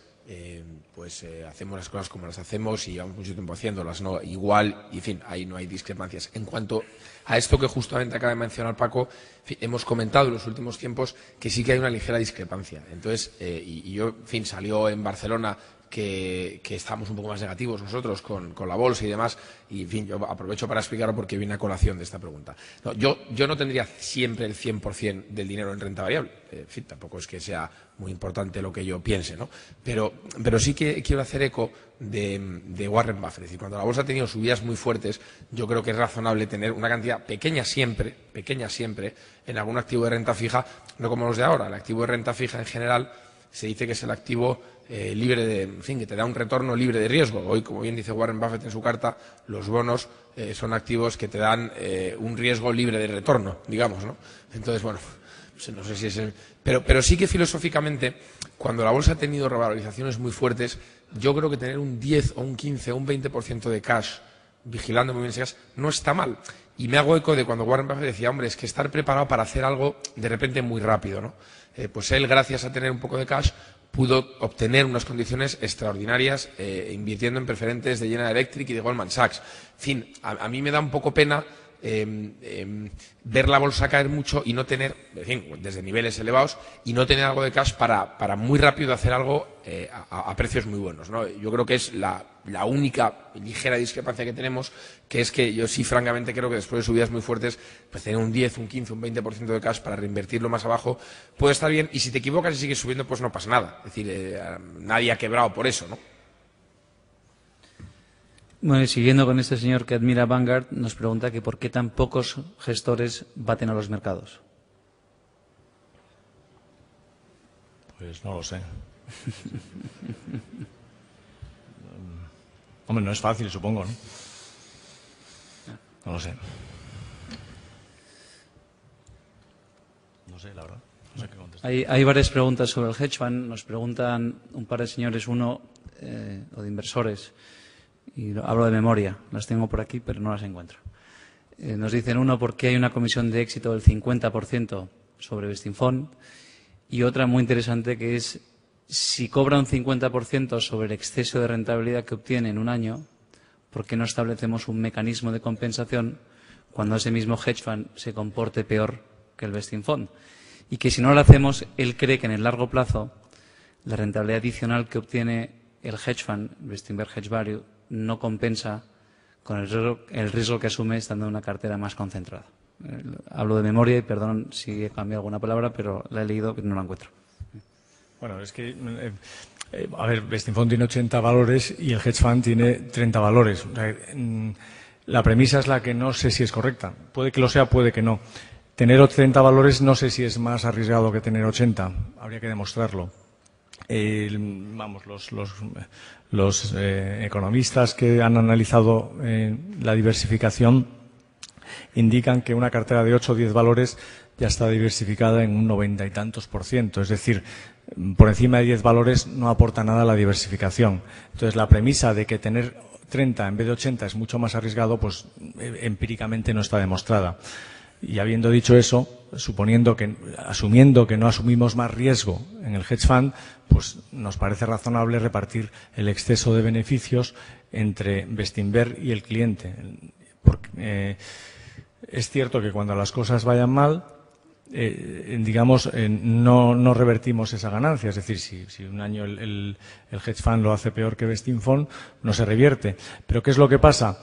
Speaker 3: hacemos las cosas como las hacemos y llevamos mucho tiempo haciéndolas, ¿no? Igual, y en fin, ahí no hay discrepancias. En cuanto a esto que justamente acaba de mencionar Paco, en fin, hemos comentado en los últimos tiempos que sí que hay una ligera discrepancia. Entonces, y yo, en fin, salió en Barcelona que estábamos un poco más negativos nosotros con la bolsa y demás, y en fin, yo aprovecho para explicarlo porque viene a colación de esta pregunta. No, yo no tendría siempre el 100% del dinero en renta variable, en fin, tampoco es que sea muy importante lo que yo piense, ¿no? Pero sí que quiero hacer eco de Warren Buffett. Es decir, cuando la bolsa ha tenido subidas muy fuertes, yo creo que es razonable tener una cantidad pequeña siempre, en algún activo de renta fija, no como los de ahora. El activo de renta fija en general se dice que es el activo libre de, en fin, que te da un retorno libre de riesgo. Hoy, como bien dice Warren Buffett en su carta, los bonos son activos que te dan un riesgo libre de retorno, digamos, ¿no? Entonces, bueno, no sé si es pero sí que filosóficamente, cuando la bolsa ha tenido revalorizaciones muy fuertes, yo creo que tener un 10 o un 15 o un 20% de cash vigilando muy bien ese cash no está mal. Y me hago eco de cuando Warren Buffett decía, hombre, es que estar preparado para hacer algo de repente muy rápido, ¿no? Pues él, gracias a tener un poco de cash, pudo obtener unas condiciones extraordinarias invirtiendo en preferentes de General Electric y de Goldman Sachs. En fin, a mí me da un poco pena ver la bolsa caer mucho y no tener, en fin, desde niveles elevados, y no tener algo de cash para muy rápido hacer algo a precios muy buenos, ¿no? Yo creo que es la única ligera discrepancia que tenemos, que es que yo sí francamente creo que después de subidas muy fuertes, pues tener un 10, un 15, un 20% de cash para reinvertirlo más abajo puede estar bien, y si te equivocas y sigues subiendo, pues no pasa nada. Es decir, nadie ha quebrado por eso, ¿no?
Speaker 2: Bueno, y siguiendo con este señor que admira Vanguard, nos pregunta que por qué tan pocos gestores baten a los mercados.
Speaker 1: Pues no lo sé. Hombre, no es fácil, supongo, ¿no? No lo sé. No sé, la verdad. No sé qué contestar.
Speaker 2: Hay varias preguntas sobre el hedge fund. Nos preguntan un par de señores, uno o de inversores, y hablo de memoria, las tengo por aquí, pero no las encuentro. Nos dicen uno, ¿por qué hay una comisión de éxito del 50% sobre Vestinfond? Y otra muy interesante, que es, si cobra un 50% sobre el exceso de rentabilidad que obtiene en un año, ¿por qué no establecemos un mecanismo de compensación cuando ese mismo hedge fund se comporte peor que el Vestinfond? Y que si no lo hacemos, él cree que en el largo plazo la rentabilidad adicional que obtiene el hedge fund, Bestinver Hedge Value, no compensa con el riesgo que asume estando en una cartera más concentrada. Hablo de memoria y perdón si he cambiado alguna palabra, pero la he leído y no la encuentro.
Speaker 1: Bueno, es que, a ver, Vestinfond tiene 80 valores y el hedge fund tiene 30 valores. O sea, la premisa es la que no sé si es correcta. Puede que lo sea, puede que no. Tener 80 valores no sé si es más arriesgado que tener 80. Habría que demostrarlo. Los economistas que han analizado la diversificación indican que una cartera de 8 o 10 valores ya está diversificada en un 90 y tantos %. Es decir, por encima de 10 valores no aporta nada a la diversificación. Entonces, la premisa de que tener 30 en vez de 80 es mucho más arriesgado, pues empíricamente no está demostrada. Y habiendo dicho eso, asumiendo que no asumimos más riesgo en el hedge fund, pues nos parece razonable repartir el exceso de beneficios entre Bestinver y el cliente. Porque es cierto que cuando las cosas vayan mal, no revertimos esa ganancia. Es decir, si un año el hedge fund lo hace peor que Vestinfond, no se revierte. Pero ¿qué es lo que pasa?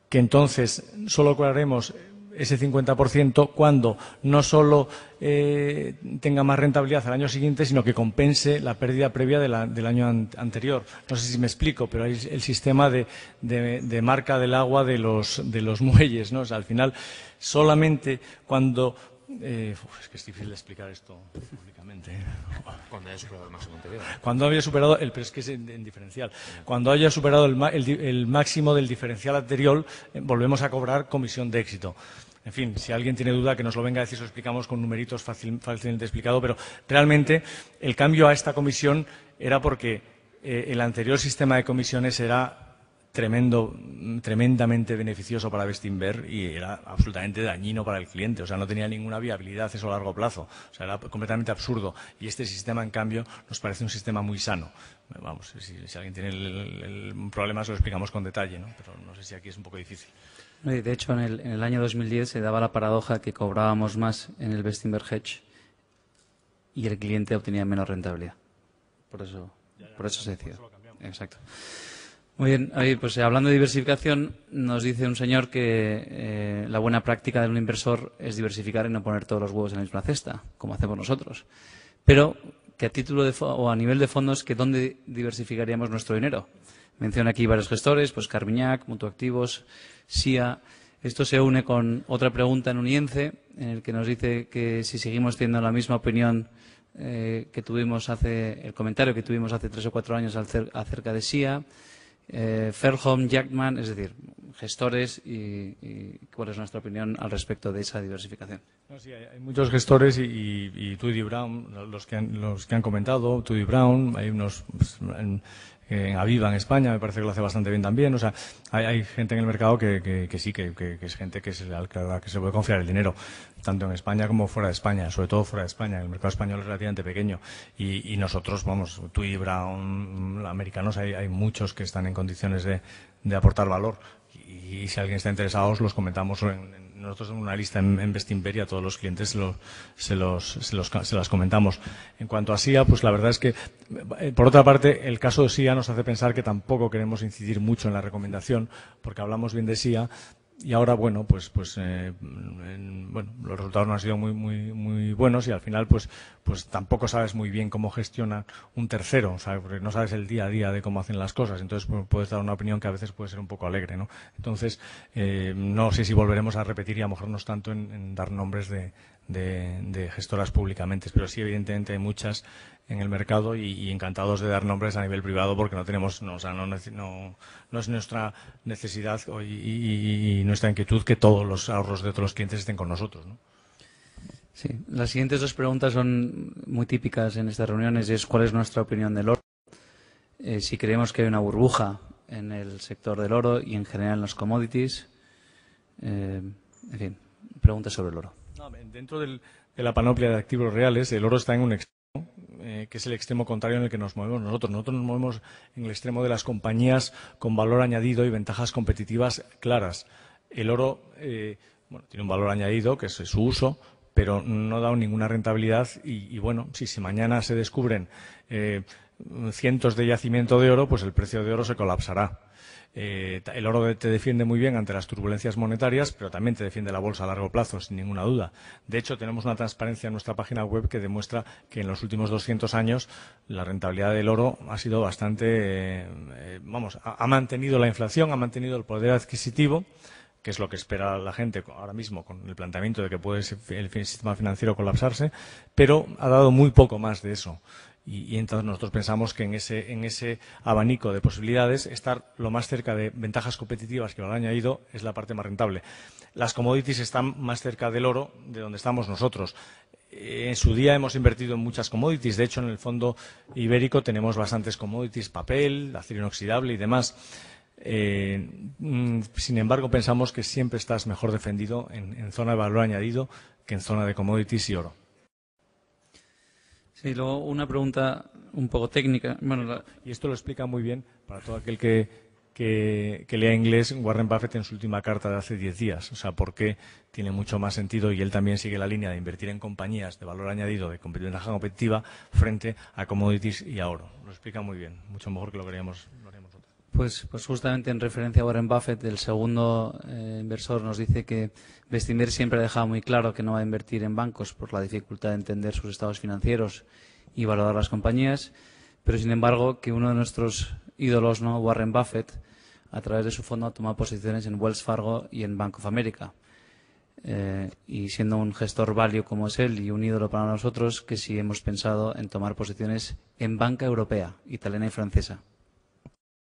Speaker 1: Que entonces solo cobraremos ese 50% cuando no solo tenga más rentabilidad al año siguiente, sino que compense la pérdida previa del año anterior. No sé si me explico, pero hay el sistema de marca del agua de los muelles, ¿no? O sea, al final, solamente cuando... es que es difícil de explicar esto públicamente.
Speaker 4: Cuando haya superado el máximo anterior.
Speaker 1: Cuando haya superado, pero es que es en diferencial. Cuando haya superado el máximo del diferencial anterior, volvemos a cobrar comisión de éxito. En fin, si alguien tiene duda, que nos lo venga a decir, lo explicamos con numeritos fácilmente explicado, pero realmente el cambio a esta comisión era porque el anterior sistema de comisiones era tremendamente beneficioso para Bestinver y era absolutamente dañino para el cliente. O sea, no tenía ninguna viabilidad eso a largo plazo. O sea, era completamente absurdo. Y este sistema, en cambio, nos parece un sistema muy sano. Vamos, si alguien tiene el problema, se lo explicamos con detalle, ¿no? Pero no sé si aquí es un poco difícil.
Speaker 2: De hecho, en el año 2010 se daba la paradoja que cobrábamos más en el Bestinver Hedge y el cliente obtenía menos rentabilidad. Por eso se decía. Exacto. Muy bien, pues hablando de diversificación, nos dice un señor que la buena práctica de un inversor es diversificar y no poner todos los huevos en la misma cesta, como hacemos nosotros. Pero que a título o a nivel de fondos, que ¿dónde diversificaríamos nuestro dinero? Menciona aquí varios gestores, pues Carmiñac, Mutuactivos, SIA. Esto se une con otra pregunta en Unience, en el que nos dice que si seguimos teniendo la misma opinión que tuvimos el comentario que tuvimos hace 3 o 4 años acerca de SIA. Fairholme, Jackman, es decir, gestores y cuál es nuestra opinión al respecto de esa diversificación.
Speaker 1: No, sí, hay muchos gestores y Tweedy Brown, los que han comentado, Tweedy Brown, hay unos en Aviva en España, me parece que lo hace bastante bien también. O sea, hay gente en el mercado que sí, que es gente que a la que se puede confiar el dinero, tanto en España como fuera de España, sobre todo fuera de España. El mercado español es relativamente pequeño y nosotros, vamos, tú y Brown, americanos, hay muchos que están en condiciones de aportar valor. Y si alguien está interesado, os los comentamos. Nosotros en una lista en Bestinver y a todos los clientes se las comentamos. En cuanto a SIA, pues la verdad es que, por otra parte, el caso de SIA nos hace pensar que tampoco queremos incidir mucho en la recomendación, porque hablamos bien de SIA. Y ahora, bueno, pues los resultados no han sido muy buenos y al final, pues tampoco sabes muy bien cómo gestiona un tercero, ¿sabes? Porque no sabes el día a día de cómo hacen las cosas. Entonces, pues, puedes dar una opinión que a veces puede ser un poco alegre, ¿no? Entonces, no sé si volveremos a repetir y a mojarnos tanto en dar nombres de gestoras públicamente, pero sí, evidentemente, hay muchas en el mercado y encantados de dar nombres a nivel privado porque no es nuestra necesidad y nuestra inquietud que todos los ahorros de todos los clientes estén con nosotros, ¿no?
Speaker 2: Sí, las siguientes dos preguntas son muy típicas en estas reuniones. Es ¿cuál es nuestra opinión del oro? Si creemos que hay una burbuja en el sector del oro y en general en los commodities. En fin, preguntas sobre el oro.
Speaker 1: No, dentro de la panoplia de activos reales, el oro está en un extremo, que es el extremo contrario en el que nos movemos nosotros. Nosotros nos movemos en el extremo de las compañías con valor añadido y ventajas competitivas claras. El oro tiene un valor añadido, que es su uso, pero no da ninguna rentabilidad y bueno, si mañana se descubren cientos de yacimientos de oro, pues el precio de oro se colapsará. El oro te defiende muy bien ante las turbulencias monetarias, pero también te defiende la bolsa a largo plazo, sin ninguna duda. De hecho, tenemos una transparencia en nuestra página web que demuestra que en los últimos 200 años la rentabilidad del oro ha sido bastante, ha mantenido la inflación, ha mantenido el poder adquisitivo, que es lo que espera la gente ahora mismo con el planteamiento de que puede el sistema financiero colapsarse, pero ha dado muy poco más de eso. Y entonces nosotros pensamos que en ese abanico de posibilidades, estar lo más cerca de ventajas competitivas que valor añadido es la parte más rentable. Las commodities están más cerca del oro de donde estamos nosotros. En su día hemos invertido en muchas commodities. De hecho, en el fondo ibérico tenemos bastantes commodities, papel, acero inoxidable y demás. Sin embargo, pensamos que siempre estás mejor defendido en zona de valor añadido que en zona de commodities y oro.
Speaker 2: Sí, luego una pregunta un poco técnica.
Speaker 1: Y esto lo explica muy bien para todo aquel que lea inglés Warren Buffett en su última carta de hace 10 días. O sea, por qué tiene mucho más sentido y él también sigue la línea de invertir en compañías de valor añadido, de ventaja competitiva, frente a commodities y a oro. Lo explica muy bien, mucho mejor que lo haríamos nosotros.
Speaker 2: Pues justamente en referencia a Warren Buffett, el segundo inversor nos dice que Bestinver siempre ha dejado muy claro que no va a invertir en bancos por la dificultad de entender sus estados financieros y valorar las compañías, pero sin embargo que uno de nuestros ídolos, ¿no?, Warren Buffett, a través de su fondo ha tomado posiciones en Wells Fargo y en Bank of America. Y siendo un gestor value como es él y un ídolo para nosotros, que sí hemos pensado en tomar posiciones en banca europea, italiana y francesa.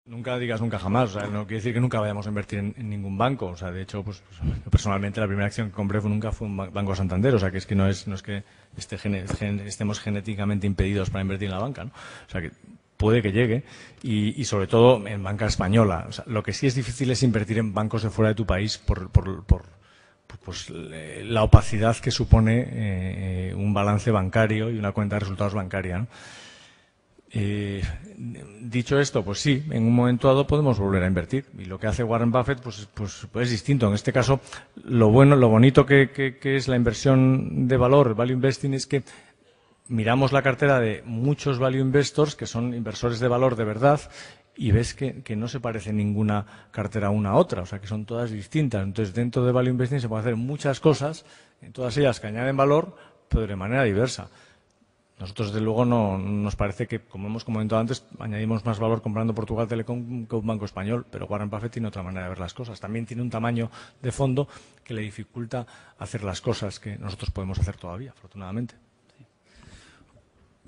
Speaker 1: Nunca digas nunca jamás, o sea, no quiere decir que nunca vayamos a invertir en ningún banco, o sea, de hecho, pues personalmente la primera acción que compré nunca fue un Banco Santander, o sea, que es que no es que estemos genéticamente impedidos para invertir en la banca, ¿no? O sea, que puede que llegue y sobre todo en banca española. O sea, lo que sí es difícil es invertir en bancos de fuera de tu país por la opacidad que supone un balance bancario y una cuenta de resultados bancaria, ¿no? Dicho esto, pues sí, en un momento dado podemos volver a invertir y lo que hace Warren Buffett pues es distinto. En este caso, lo bonito que es la inversión de valor, el value investing, es que miramos la cartera de muchos value investors que son inversores de valor de verdad y ves que no se parece ninguna cartera una a otra, o sea que son todas distintas. Entonces, dentro de value investing se puede hacer muchas cosas, en todas ellas que añaden valor, pero de manera diversa. Nosotros, desde luego, no nos parece que, como hemos comentado antes, añadimos más valor comprando Portugal Telecom que un banco español, pero Warren Buffett tiene otra manera de ver las cosas. También tiene un tamaño de fondo que le dificulta hacer las cosas que nosotros podemos hacer todavía, afortunadamente.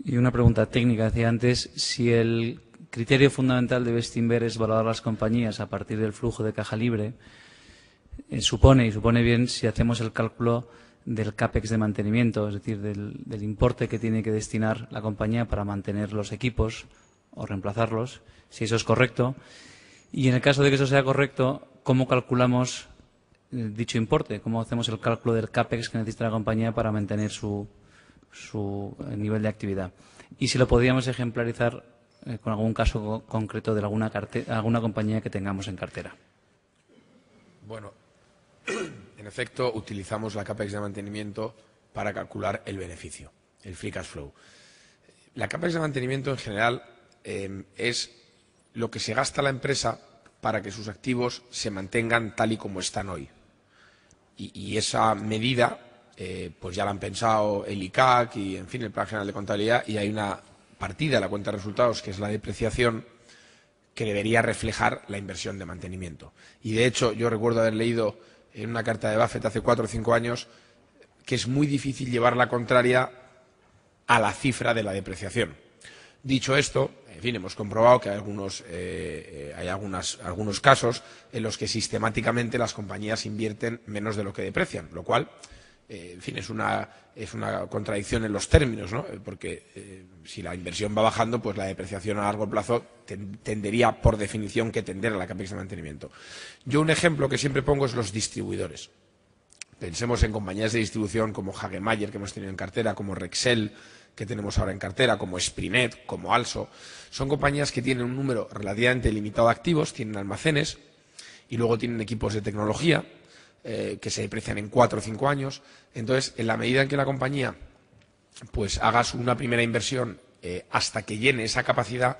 Speaker 2: Y una pregunta técnica. Decía antes, si el criterio fundamental de Bestinver es valorar las compañías a partir del flujo de caja libre, supone bien si hacemos el cálculo del CAPEX de mantenimiento, es decir, del importe que tiene que destinar la compañía para mantener los equipos o reemplazarlos, si eso es correcto. Y en el caso de que eso sea correcto, ¿cómo calculamos dicho importe? ¿Cómo hacemos el cálculo del CAPEX que necesita la compañía para mantener su nivel de actividad? Y si lo podríamos ejemplarizar con algún caso concreto de alguna compañía que tengamos en cartera.
Speaker 3: Bueno, en efecto, utilizamos la CAPEX de mantenimiento para calcular el beneficio, el free cash flow. La CAPEX de mantenimiento, en general, es lo que se gasta la empresa para que sus activos se mantengan tal y como están hoy. Y esa medida, pues ya la han pensado el ICAC y, en fin, el Plan General de Contabilidad, y hay una partida, la cuenta de resultados, que es la depreciación, que debería reflejar la inversión de mantenimiento. Y, de hecho, yo recuerdo haber leído en una carta de Buffett hace 4 o 5 años que es muy difícil llevar la contraria a la cifra de la depreciación. Dicho esto, en fin, hemos comprobado que hay algunos casos en los que sistemáticamente las compañías invierten menos de lo que deprecian, lo cual, en fin, es una contradicción en los términos, ¿no? Porque si la inversión va bajando, pues la depreciación a largo plazo tendería, por definición, que tender a la CAPEX de mantenimiento. Yo un ejemplo que siempre pongo es los distribuidores. Pensemos en compañías de distribución como Hagemeyer, que hemos tenido en cartera, como Rexel, que tenemos ahora en cartera, como Sprinet, como Also. Son compañías que tienen un número relativamente limitado de activos, tienen almacenes y luego tienen equipos de tecnología que se deprecian en 4 o 5 años. Entonces, en la medida en que la compañía pues haga una primera inversión hasta que llene esa capacidad,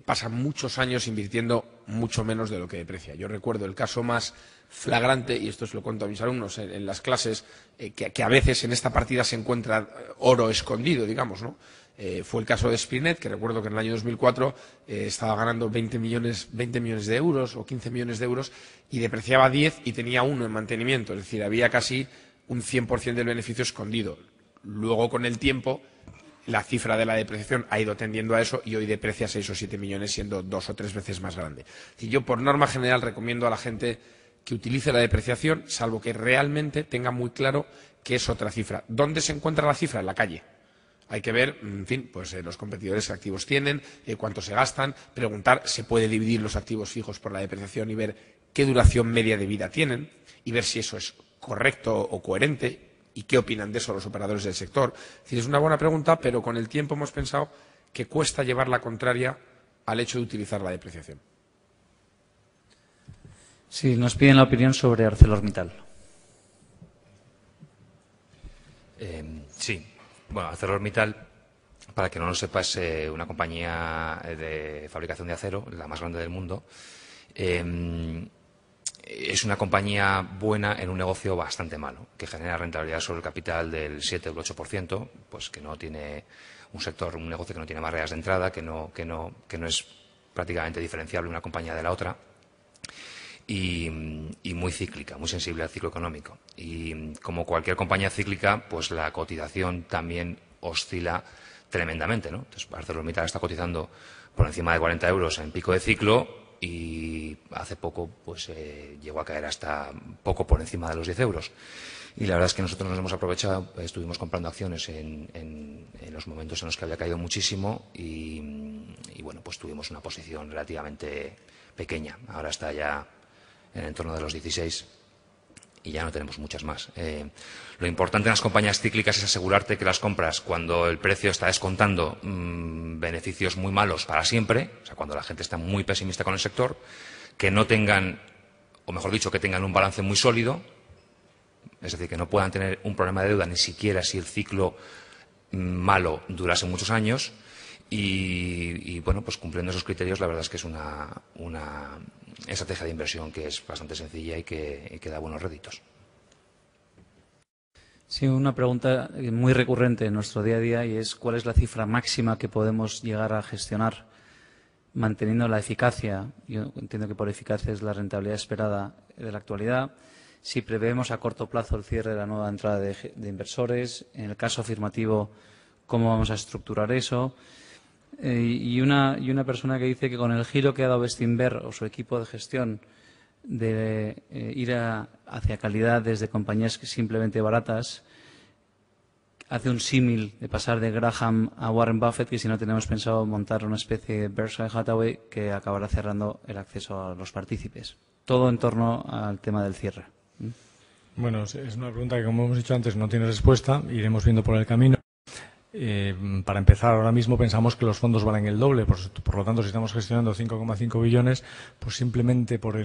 Speaker 3: pasan muchos años invirtiendo mucho menos de lo que deprecia. Yo recuerdo el caso más flagrante, y esto se lo cuento a mis alumnos en las clases, que a veces en esta partida se encuentra oro escondido, digamos, ¿no? Fue el caso de Sprinet, que recuerdo que en el año 2004 estaba ganando 20 millones de euros o 15 millones de euros y depreciaba 10 y tenía 1 en mantenimiento. Es decir, había casi un 100% del beneficio escondido. Luego, con el tiempo, la cifra de la depreciación ha ido tendiendo a eso y hoy deprecia 6 o 7 millones, siendo 2 o 3 veces más grande. Y yo, por norma general, recomiendo a la gente que utilice la depreciación, salvo que realmente tenga muy claro que es otra cifra. ¿Dónde se encuentra la cifra? En la calle. Hay que ver, en fin, pues los competidores qué activos tienen, cuánto se gastan, preguntar, se puede dividir los activos fijos por la depreciación y ver qué duración media de vida tienen y ver si eso es correcto o coherente y qué opinan de eso los operadores del sector. Es decir, es una buena pregunta, pero con el tiempo hemos pensado que cuesta llevar la contraria al hecho de utilizar la depreciación.
Speaker 2: Sí, nos piden la opinión sobre ArcelorMittal.
Speaker 4: Sí. Bueno, ArcelorMittal, para que no lo sepa, es una compañía de fabricación de acero, la más grande del mundo. Es una compañía buena en un negocio bastante malo, que genera rentabilidad sobre el capital del 7 o el 8%, pues que no tiene un negocio que no tiene barreras de entrada, que no es prácticamente diferenciable una compañía de la otra. Y muy cíclica, muy sensible al ciclo económico. Y como cualquier compañía cíclica, pues la cotización también oscila tremendamente, ¿no? Entonces, ArcelorMittal está cotizando por encima de 40 euros en pico de ciclo y hace poco pues llegó a caer hasta poco por encima de los 10 euros. Y la verdad es que nosotros nos hemos aprovechado, estuvimos comprando acciones en los momentos en los que había caído muchísimo y bueno, pues tuvimos una posición relativamente pequeña. Ahora está ya en el entorno de los 16 y ya no tenemos muchas más. Lo importante en las compañías cíclicas es asegurarte que las compras cuando el precio está descontando beneficios muy malos para siempre, o sea, cuando la gente está muy pesimista con el sector, que no tengan, o mejor dicho, que tengan un balance muy sólido, es decir, que no puedan tener un problema de deuda ni siquiera si el ciclo malo durase muchos años. Y bueno, pues cumpliendo esos criterios, la verdad es que es una estrategia de inversión que es bastante sencilla y que da buenos réditos.
Speaker 2: Sí, una pregunta muy recurrente en nuestro día a día y es ¿cuál es la cifra máxima que podemos llegar a gestionar manteniendo la eficacia? Yo entiendo que por eficacia es la rentabilidad esperada de la actualidad. Si prevemos a corto plazo el cierre de la nueva entrada de inversores, en el caso afirmativo, ¿cómo vamos a estructurar eso? Y una persona que dice que con el giro que ha dado Bestinver o su equipo de gestión de ir hacia calidad desde compañías simplemente baratas, hace un símil de pasar de Graham a Warren Buffett, que si no tenemos pensado montar una especie de Berkshire Hathaway que acabará cerrando el acceso a los partícipes. Todo en torno al tema del cierre.
Speaker 1: Bueno, es una pregunta que, como hemos dicho antes, no tiene respuesta. Iremos viendo por el camino. Para empezar, ahora mismo pensamos que los fondos valen el doble. Por lo tanto, si estamos gestionando 5,5 billones, pues simplemente por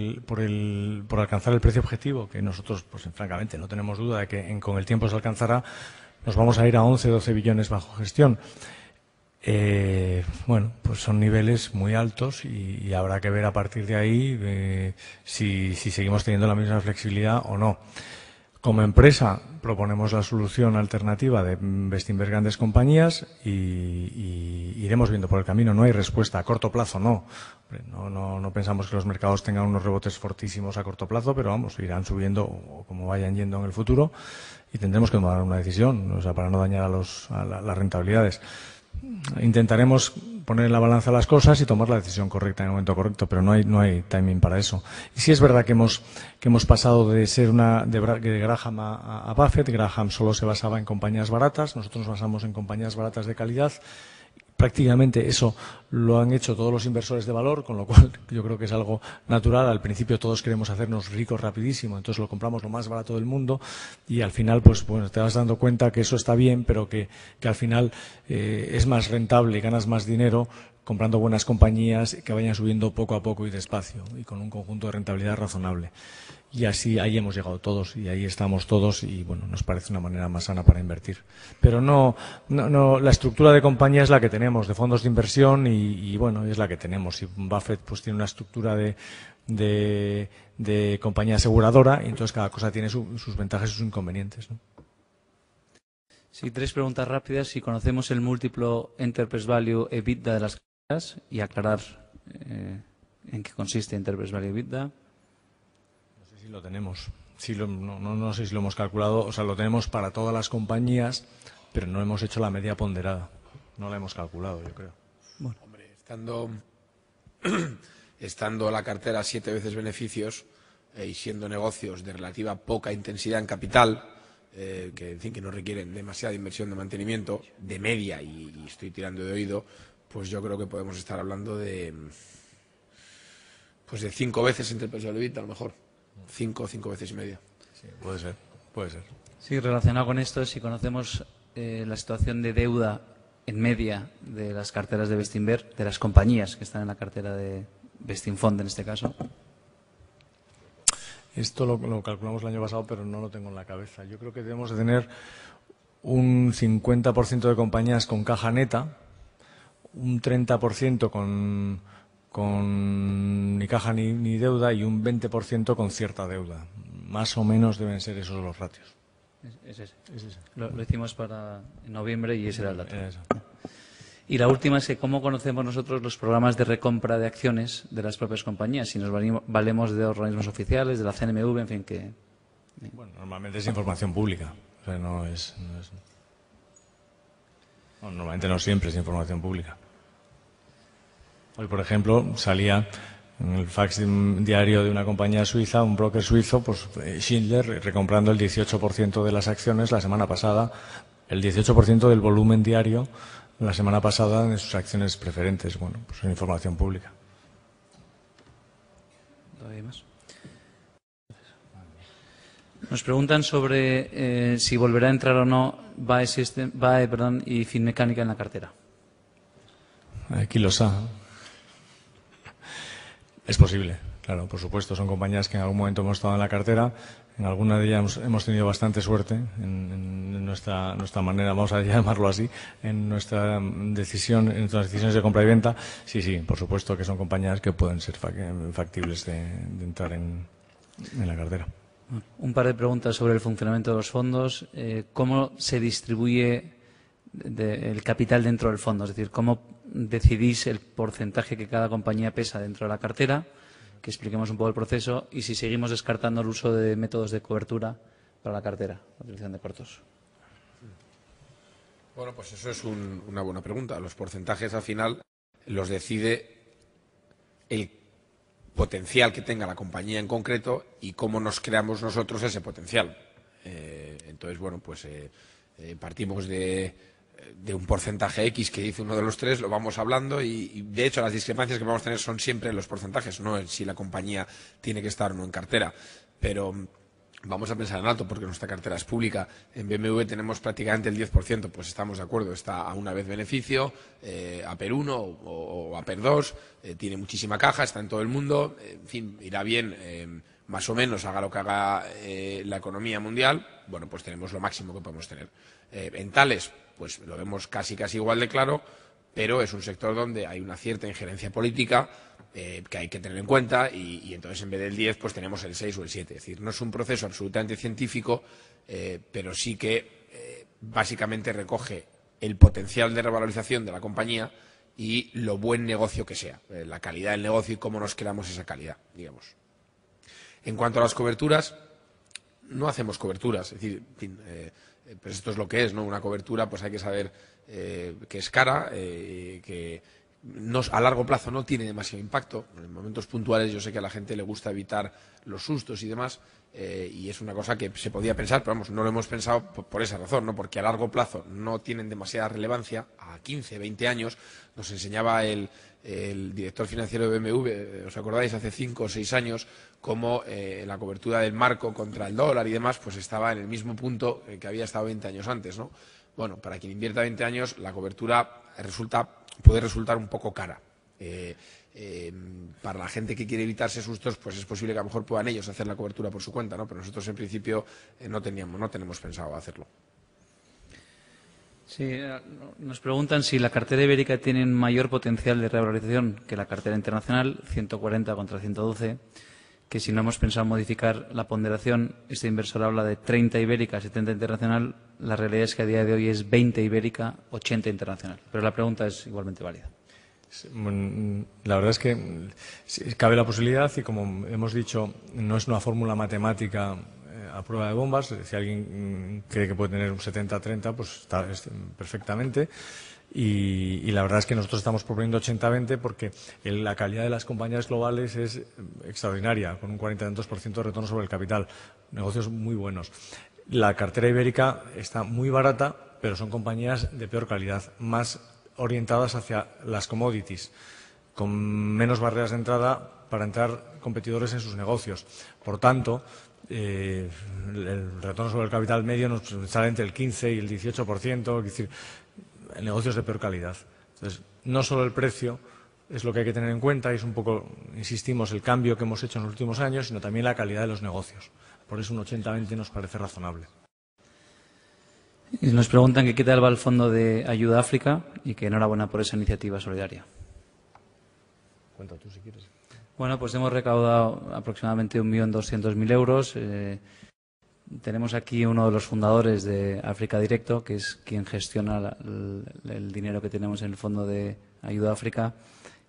Speaker 1: alcanzar el precio objetivo, que nosotros, pues francamente, no tenemos duda de que con el tiempo se alcanzará, nos vamos a ir a 11, 12 billones bajo gestión. Bueno, pues son niveles muy altos y habrá que ver a partir de ahí si seguimos teniendo la misma flexibilidad o no. Como empresa proponemos la solución alternativa de Bestinver Grandes Compañías y iremos viendo por el camino. No hay respuesta a corto plazo, no. No pensamos que los mercados tengan unos rebotes fortísimos a corto plazo, pero vamos, irán subiendo o como vayan yendo en el futuro y tendremos que tomar una decisión, o sea, para no dañar a las rentabilidades. Intentaremos poner en la balanza las cosas y tomar la decisión correcta en el momento correcto, pero no hay timing para eso. Y sí es verdad que hemos pasado de ser de Graham a Buffett. Graham solo se basaba en compañías baratas, nosotros nos basamos en compañías baratas de calidad. Prácticamente eso lo han hecho todos los inversores de valor, con lo cual yo creo que es algo natural. Al principio todos queremos hacernos ricos rapidísimo, entonces lo compramos lo más barato del mundo y al final pues te vas dando cuenta que eso está bien, pero que al final es más rentable y ganas más dinero comprando buenas compañías que vayan subiendo poco a poco y despacio y con un conjunto de rentabilidad razonable. Y así ahí hemos llegado todos y ahí estamos todos y bueno, nos parece una manera más sana para invertir. Pero no la estructura de compañía es la que tenemos, de fondos de inversión y bueno, es la que tenemos. Y Buffett pues tiene una estructura de compañía aseguradora y entonces cada cosa tiene sus ventajas y sus inconvenientes, ¿no?
Speaker 2: Sí, 3 preguntas rápidas. Si conocemos el múltiplo Enterprise Value EBITDA de las carteras y aclarar en qué consiste Enterprise Value EBITDA.
Speaker 1: Sí, lo tenemos. Sí, no sé si lo hemos calculado. O sea, lo tenemos para todas las compañías, pero no hemos hecho la media ponderada. No la hemos calculado, yo creo.
Speaker 2: Bueno.
Speaker 3: Hombre, estando la cartera 7 veces beneficios y siendo negocios de relativa poca intensidad en capital, que no requieren demasiada inversión de mantenimiento, de media, y estoy tirando de oído, pues yo creo que podemos estar hablando de 5 veces Enterprise Value EBITDA, a lo mejor. 5 veces y media.
Speaker 1: Sí, puede ser.
Speaker 2: Sí, relacionado con esto, si conocemos la situación de deuda en media de las carteras de Bestinver, de las compañías que están en la cartera de Bestinfond en este caso.
Speaker 1: Esto lo calculamos el año pasado, pero no lo tengo en la cabeza. Yo creo que debemos de tener un 50% de compañías con caja neta, un 30% con ni caja ni deuda y un 20% con cierta deuda. Más o menos deben ser esos los ratios.
Speaker 2: Es ese. Lo hicimos en noviembre y ese era el dato.
Speaker 1: Eso.
Speaker 2: Y la última es que cómo conocemos nosotros los programas de recompra de acciones de las propias compañías, si nos valemos de organismos oficiales, de la CNMV, en fin, que...
Speaker 1: Bueno, normalmente es información pública. O sea, normalmente no siempre es información pública. Hoy, por ejemplo, salía en el fax diario de una compañía suiza, un broker suizo, pues Schindler, recomprando el 18% de las acciones la semana pasada, el 18% del volumen diario la semana pasada de sus acciones preferentes. Bueno, pues es información pública.
Speaker 2: ¿Todavía más? Nos preguntan sobre si volverá a entrar o no BAE y Finmecánica en la cartera.
Speaker 1: Aquí los ha. Es posible, claro, por supuesto. Son compañías que en algún momento hemos estado en la cartera. En alguna de ellas hemos tenido bastante suerte en nuestra manera, vamos a llamarlo así, en nuestras decisiones de compra y venta. Sí, por supuesto que son compañías que pueden ser factibles de entrar en la cartera.
Speaker 2: Un par de preguntas sobre el funcionamiento de los fondos. ¿Cómo se distribuye el capital dentro del fondo? Es decir, ¿cómo decidís el porcentaje que cada compañía pesa dentro de la cartera? Que expliquemos un poco el proceso y si seguimos descartando el uso de métodos de cobertura para la cartera, la utilización de cortos.
Speaker 3: Bueno, pues eso es una buena pregunta. Los porcentajes al final los decide el potencial que tenga la compañía en concreto y cómo nos creamos nosotros ese potencial. Entonces, bueno, pues Partimos de un porcentaje X que dice uno de los tres, lo vamos hablando y de hecho las discrepancias que vamos a tener son siempre en los porcentajes, no en si la compañía tiene que estar o no en cartera. Pero vamos a pensar en alto porque nuestra cartera es pública. En BMW tenemos prácticamente el 10%, pues estamos de acuerdo, está a una vez beneficio, a PER 1 o a PER 2, tiene muchísima caja, está en todo el mundo, en fin, irá bien, más o menos, haga lo que haga la economía mundial, bueno, pues tenemos lo máximo que podemos tener. En Thales, pues lo vemos casi igual de claro, pero es un sector donde hay una cierta injerencia política que hay que tener en cuenta y entonces en vez del 10 pues tenemos el 6 o el 7. Es decir, no es un proceso absolutamente científico, pero sí que básicamente recoge el potencial de revalorización de la compañía y lo buen negocio que sea, la calidad del negocio y cómo nos creamos esa calidad, digamos. En cuanto a las coberturas, no hacemos coberturas, es decir, en fin, pues esto es lo que es, ¿no? Una cobertura, pues hay que saber que es cara, que a largo plazo no tiene demasiado impacto. En momentos puntuales yo sé que a la gente le gusta evitar los sustos y demás, y es una cosa que se podía pensar, pero vamos, no lo hemos pensado por esa razón, ¿no? Porque a largo plazo no tienen demasiada relevancia. A 15, 20 años nos enseñaba el director financiero de BMW, ¿os acordáis? Hace 5 o 6 años, cómo la cobertura del marco contra el dólar y demás, pues estaba en el mismo punto que había estado 20 años antes, ¿no? Bueno, para quien invierta 20 años, la cobertura puede resultar un poco cara. Para la gente que quiere evitarse sustos, pues es posible que a lo mejor puedan ellos hacer la cobertura por su cuenta, ¿no? Pero nosotros en principio no tenemos pensado hacerlo.
Speaker 2: Sí, nos preguntan si la cartera ibérica tiene mayor potencial de revalorización que la cartera internacional, 140 contra 112, que si no hemos pensado modificar la ponderación, este inversor habla de 30 ibérica, 70 internacional, la realidad es que a día de hoy es 20 ibérica, 80 internacional. Pero la pregunta es igualmente válida.
Speaker 1: La verdad es que cabe la posibilidad y, como hemos dicho, no es una fórmula matemática a prueba de bombas. Si alguien cree que puede tener un 70-30, pues está perfectamente. Y la verdad es que nosotros estamos proponiendo 80-20 porque la calidad de las compañías globales es extraordinaria, con un 42% de retorno sobre el capital. Negocios muy buenos. La cartera ibérica está muy barata, pero son compañías de peor calidad, más orientadas hacia las commodities, con menos barreras de entrada para entrar competidores en sus negocios. Por tanto, el retorno sobre el capital medio nos sale entre el 15 y el 18%, es decir, negocios de peor calidad. Entonces, no solo el precio es lo que hay que tener en cuenta, y es un poco, insistimos, el cambio que hemos hecho en los últimos años, sino también la calidad de los negocios. Por eso un 80-20 nos parece razonable.
Speaker 2: Y nos preguntan que qué tal va el Fondo de Ayuda a África y que enhorabuena por esa iniciativa solidaria.
Speaker 1: Cuenta tú si quieres.
Speaker 2: Bueno, pues hemos recaudado aproximadamente 1.200.000 euros. Tenemos aquí uno de los fundadores de África Directo, que es quien gestiona el dinero que tenemos en el Fondo de Ayuda a África.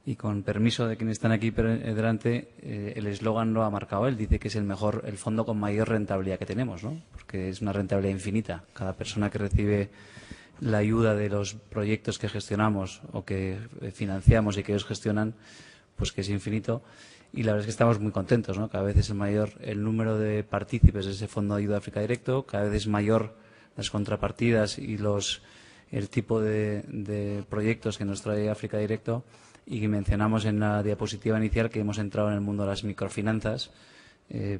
Speaker 2: Y con permiso de quienes están aquí delante, el eslogan lo ha marcado él. Dice que es el fondo con mayor rentabilidad que tenemos, ¿no? Porque es una rentabilidad infinita. Cada persona que recibe la ayuda de los proyectos que gestionamos o que financiamos y que ellos gestionan, pues que es infinito. Y la verdad es que estamos muy contentos, ¿no? Cada vez es mayor el número de partícipes de ese Fondo de Ayuda a África Directo, cada vez es mayor las contrapartidas y el tipo de proyectos que nos trae África Directo. Y mencionamos en la diapositiva inicial que hemos entrado en el mundo de las microfinanzas,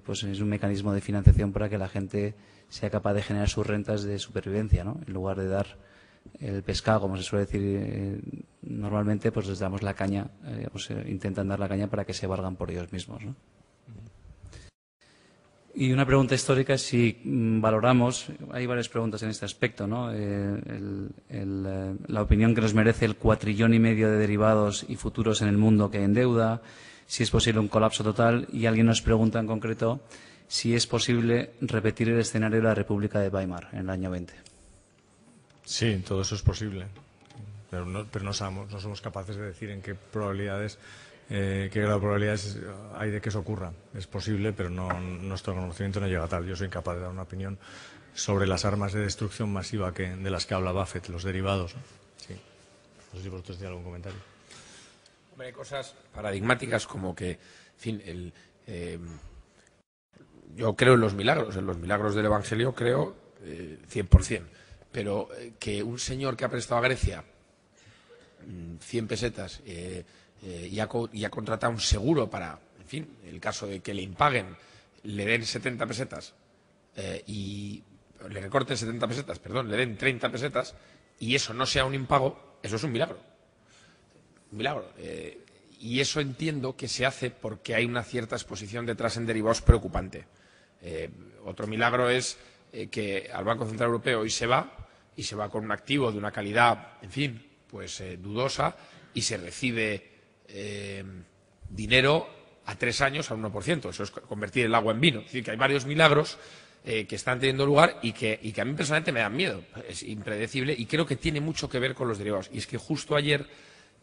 Speaker 2: pues es un mecanismo de financiación para que la gente sea capaz de generar sus rentas de supervivencia, ¿no? En lugar de dar el pescado, como se suele decir normalmente, pues les damos la caña, intentan dar la caña para que se valgan por ellos mismos, ¿no? Y una pregunta histórica es si valoramos, hay varias preguntas en este aspecto, ¿no? La opinión que nos merece el 4,5 trillón de derivados y futuros en el mundo que hay en deuda, si es posible un colapso total, y alguien nos pregunta en concreto si es posible repetir el escenario de la República de Weimar en el año 20.
Speaker 1: Sí, todo eso es posible, pero no somos capaces de decir en qué probabilidades. ¿Qué grado de probabilidades hay de que eso ocurra? Es posible, pero nuestro conocimiento no llega a tal. Yo soy incapaz de dar una opinión sobre las armas de destrucción masiva de las que habla Buffett, los derivados, ¿no? Sí. No sé si vosotros tenéis algún comentario.
Speaker 3: Hombre, hay cosas paradigmáticas como que, en fin, yo creo en los milagros del Evangelio, creo 100%. pero que un señor que ha prestado a Grecia 100 pesetas y ha contratado un seguro para, en fin, el caso de que le impaguen, le den 70 pesetas y le recorten 70 pesetas, perdón, le den 30 pesetas y eso no sea un impago, eso es un milagro. Un milagro. Y eso entiendo que se hace porque hay una cierta exposición detrás en derivados preocupante. Otro milagro es que al Banco Central Europeo hoy se va con un activo de una calidad, en fin, pues dudosa, y se recibe dinero a 3 años al 1%. Eso es convertir el agua en vino. Es decir, que hay varios milagros que están teniendo lugar y que a mí personalmente me dan miedo. Es impredecible y creo que tiene mucho que ver con los derivados. Y es que justo ayer,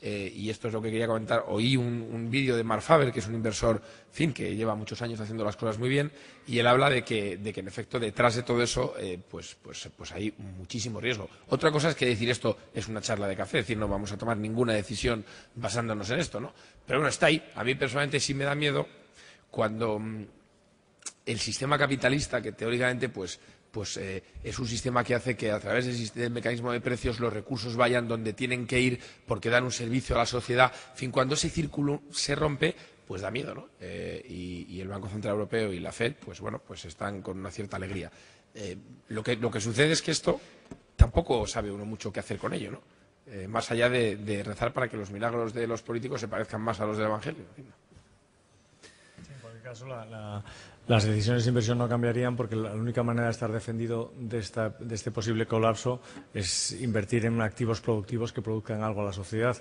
Speaker 3: y esto es lo que quería comentar, oí un vídeo de Mark Faber, que es un inversor, en fin, que lleva muchos años haciendo las cosas muy bien, y él habla de que en efecto detrás de todo eso pues hay muchísimo riesgo. Otra cosa es que decir esto es una charla de café, es decir, no vamos a tomar ninguna decisión basándonos en esto, ¿no? Pero bueno, está ahí. A mí personalmente sí me da miedo cuando el sistema capitalista, que teóricamente es un sistema que hace que a través del mecanismo de precios los recursos vayan donde tienen que ir porque dan un servicio a la sociedad. En fin, cuando ese círculo se rompe, pues da miedo, ¿no? Y el Banco Central Europeo y la FED, pues bueno, pues están con una cierta alegría. Lo que sucede es que esto tampoco sabe uno mucho qué hacer con ello, ¿no? Más allá de rezar para que los milagros de los políticos se parezcan más a los del Evangelio. Sí,
Speaker 1: en cualquier caso, las decisiones de inversión no cambiarían porque la única manera de estar defendido de este posible colapso es invertir en activos productivos que produzcan algo a la sociedad.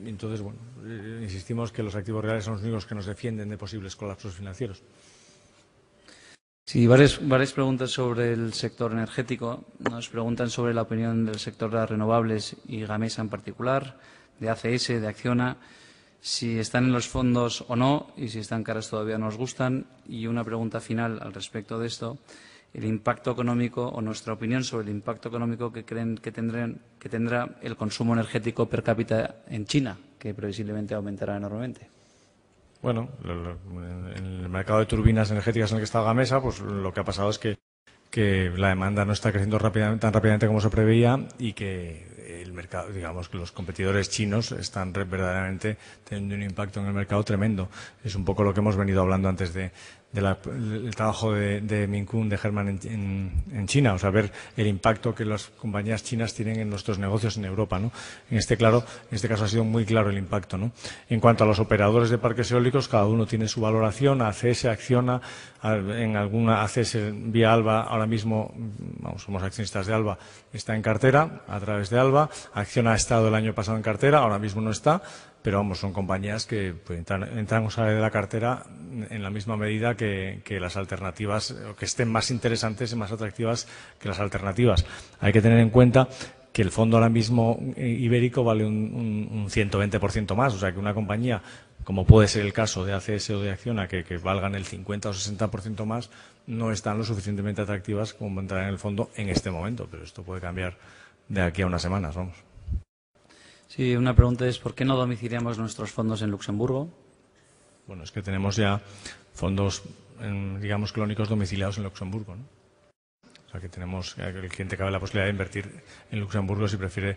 Speaker 1: Entonces, bueno, insistimos que los activos reales son los únicos que nos defienden de posibles colapsos financieros.
Speaker 2: Sí, varias preguntas sobre el sector energético. Nos preguntan sobre la opinión del sector de las renovables y Gamesa en particular, de ACS, de Acciona, si están en los fondos o no y si están caras todavía nos gustan. Y una pregunta final al respecto de esto, el impacto económico o nuestra opinión sobre el impacto económico que creen que tendrá el consumo energético per cápita en China, que previsiblemente aumentará enormemente.
Speaker 1: Bueno, en el mercado de turbinas energéticas en el que está Gamesa, pues lo que ha pasado es que la demanda no está creciendo tan rápidamente como se preveía y que el mercado, digamos que los competidores chinos están verdaderamente teniendo un impacto en el mercado tremendo. Es un poco lo que hemos venido hablando antes del trabajo de Minkun, de Herman en China, o sea, ver el impacto que las compañías chinas tienen en nuestros negocios en Europa, ¿no? En este caso ha sido muy claro el impacto, ¿no? En cuanto a los operadores de parques eólicos, cada uno tiene su valoración. ACS, Acciona, en alguna ACS vía Alba, ahora mismo, somos accionistas de Alba, está en cartera a través de Alba. Acciona ha estado el año pasado en cartera, ahora mismo no está. Pero vamos, son compañías que pues, entran o salen de la cartera en la misma medida que las alternativas, o que estén más interesantes y más atractivas que las alternativas. Hay que tener en cuenta que el fondo ahora mismo ibérico vale un 120% más, o sea que una compañía, como puede ser el caso de ACS o de Acciona, que valgan el 50 o 60% más, no están lo suficientemente atractivas como entrar en el fondo en este momento, pero esto puede cambiar de aquí a unas semanas, vamos.
Speaker 2: Sí, una pregunta es ¿por qué no domiciliamos nuestros fondos en Luxemburgo?
Speaker 1: Bueno, es que tenemos ya fondos, digamos, clónicos domiciliados en Luxemburgo, ¿no? O sea, que tenemos, el cliente cabe la posibilidad de invertir en Luxemburgo si prefiere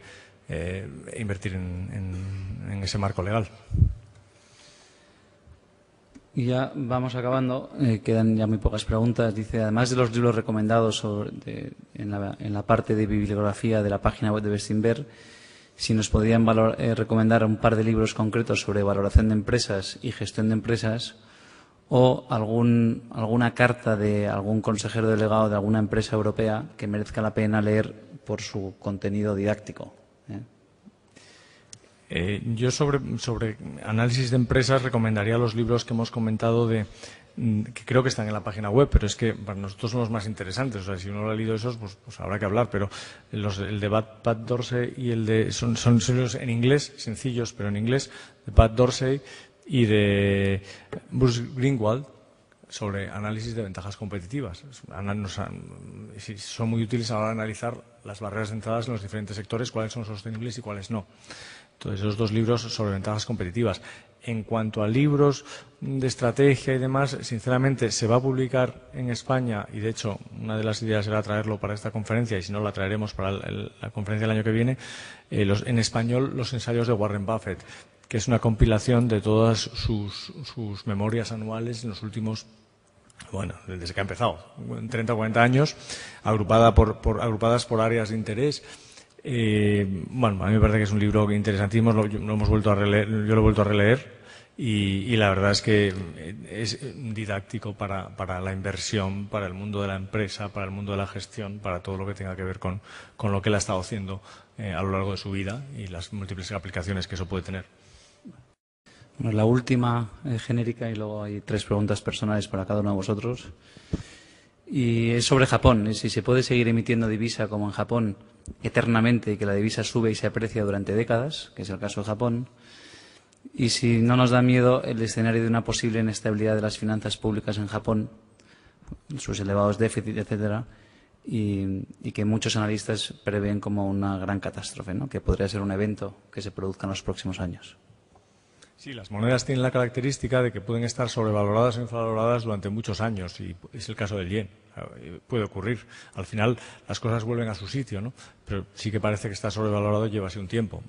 Speaker 1: invertir en ese marco legal.
Speaker 2: Y ya vamos acabando, quedan ya muy pocas preguntas. Dice, además de los libros recomendados en la parte de bibliografía de la página web de Bestinver, si nos podrían recomendar un par de libros concretos sobre valoración de empresas y gestión de empresas o alguna carta de algún consejero delegado de alguna empresa europea que merezca la pena leer por su contenido didáctico.
Speaker 1: Yo sobre análisis de empresas recomendaría los libros que hemos comentado que creo que están en la página web, pero es que para nosotros son los más interesantes. O sea, si uno lo ha leído esos, pues habrá que hablar. Pero el de Pat Dorsey y el de son libros en inglés, sencillos, pero en inglés, de Pat Dorsey y de Bruce Greenwald, sobre análisis de ventajas competitivas. Son muy útiles a la hora de analizar las barreras de entradas en los diferentes sectores, cuáles son sostenibles y cuáles no. Entonces, esos dos libros sobre ventajas competitivas. En cuanto a libros de estrategia y demás, sinceramente, se va a publicar en España, y de hecho una de las ideas era traerlo para esta conferencia, y si no la traeremos para la conferencia del año que viene, en español los ensayos de Warren Buffett, que es una compilación de todas sus memorias anuales en los últimos, bueno, desde que ha empezado, 30 o 40 años, agrupadas por áreas de interés. Bueno, a mí me parece que es un libro interesantísimo, lo hemos vuelto a releer, yo lo he vuelto a releer y la verdad es que es didáctico para la inversión, para el mundo de la empresa, para el mundo de la gestión, para todo lo que tenga que ver con lo que él ha estado haciendo a lo largo de su vida y las múltiples aplicaciones que eso puede tener.
Speaker 2: Bueno, la última genérica y luego hay 3 preguntas personales para cada uno de vosotros. Y es sobre Japón. Si se puede seguir emitiendo divisa como en Japón eternamente y que la divisa sube y se aprecia durante décadas, que es el caso de Japón. Y si no nos da miedo el escenario de una posible inestabilidad de las finanzas públicas en Japón, sus elevados déficits, etcétera, y que muchos analistas prevén como una gran catástrofe, ¿no? Que podría ser un evento que se produzca en los próximos años.
Speaker 1: Sí, las monedas tienen la característica de que pueden estar sobrevaloradas o infravaloradas durante muchos años, y es el caso del yen. Puede ocurrir. Al final las cosas vuelven a su sitio, ¿no? Pero sí que parece que está sobrevalorado y lleva así un tiempo.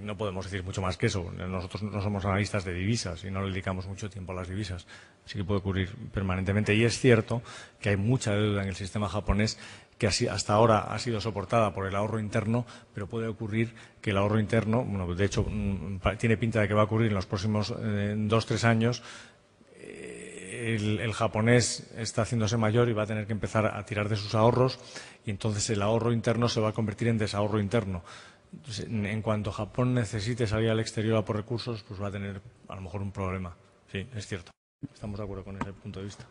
Speaker 1: No podemos decir mucho más que eso. Nosotros no somos analistas de divisas y no le dedicamos mucho tiempo a las divisas. Sí que puede ocurrir permanentemente. Y es cierto que hay mucha deuda en el sistema japonés que hasta ahora ha sido soportada por el ahorro interno, pero puede ocurrir que el ahorro interno, bueno, de hecho tiene pinta de que va a ocurrir en los próximos 2-3 años. El japonés está haciéndose mayor y va a tener que empezar a tirar de sus ahorros, y entonces el ahorro interno se va a convertir en desahorro interno. Entonces, en cuanto Japón necesite salir al exterior a por recursos, pues va a tener a lo mejor un problema. Sí, es cierto. Estamos de acuerdo con ese punto de vista.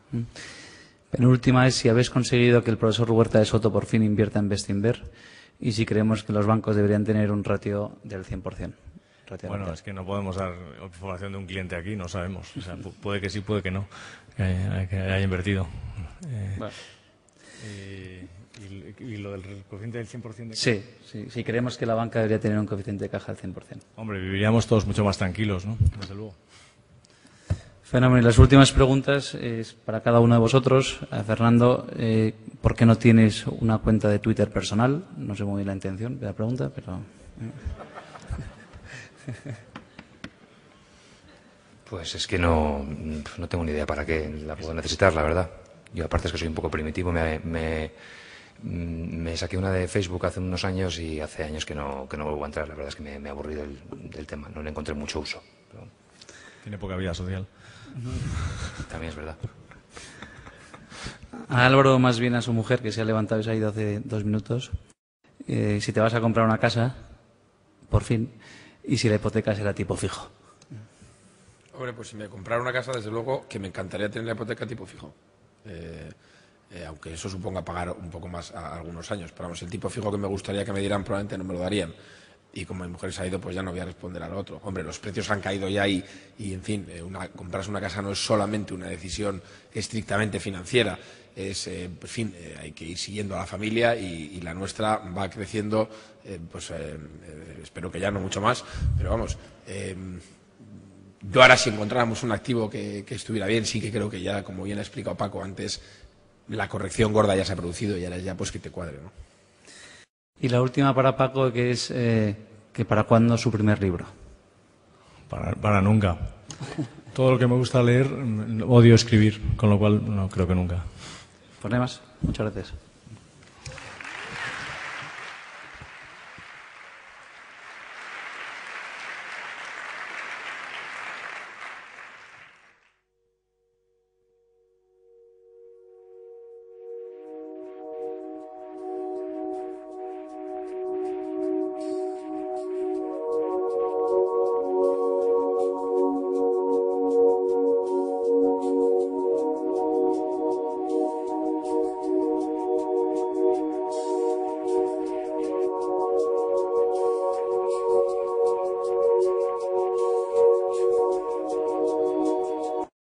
Speaker 2: Penúltima es si habéis conseguido que el profesor Huerta de Soto por fin invierta en Bestinver y si creemos que los bancos deberían tener un ratio del 100%.
Speaker 1: Bueno, es que no podemos dar información de un cliente aquí, no sabemos. O sea, puede que sí, puede que no, que haya invertido.
Speaker 2: Bueno.
Speaker 1: Y lo del coeficiente del 100% de
Speaker 2: caja. Sí, creemos que la banca debería tener un coeficiente de caja del 100%.
Speaker 1: Hombre, viviríamos todos mucho más tranquilos, ¿no? Desde luego.
Speaker 2: Fenómeno. Y las últimas preguntas es para cada uno de vosotros. Fernando, ¿por qué no tienes una cuenta de Twitter personal? No sé muy bien la intención de la pregunta, pero...
Speaker 4: Pues es que no tengo ni idea para qué la puedo necesitar, la verdad. Yo aparte es que soy un poco primitivo, me saqué una de Facebook hace unos años y hace años que no vuelvo a entrar. La verdad es que me he aburrido del tema, no le encontré mucho uso. Pero...
Speaker 1: Tiene poca vida social.
Speaker 4: También es verdad.
Speaker 2: A Álvaro, más bien a su mujer, que se ha levantado y se ha ido hace 2 minutos. Si te vas a comprar una casa, por fin, y si la hipoteca será tipo fijo.
Speaker 3: Hombre, pues si me comprara una casa, desde luego que me encantaría tener la hipoteca tipo fijo. Aunque eso suponga pagar un poco más a algunos años. Pero vamos, el tipo fijo que me gustaría que me dieran probablemente no me lo darían. Y como mi mujer se ha ido, pues ya no voy a responder al otro. Hombre, los precios han caído ya y en fin, comprarse una casa no es solamente una decisión estrictamente financiera. Es, en fin, hay que ir siguiendo a la familia y la nuestra va creciendo, espero que ya no mucho más, pero vamos, yo ahora si encontráramos un activo que estuviera bien, sí que creo que ya, como bien ha explicado Paco antes, la corrección gorda ya se ha producido y ahora ya pues que te cuadre, ¿no?
Speaker 2: Y la última para Paco, que es que ¿para cuándo su primer libro?
Speaker 1: Para nunca. Todo lo que me gusta leer, odio escribir, con lo cual no creo que nunca.
Speaker 2: Pues nada más. Muchas gracias.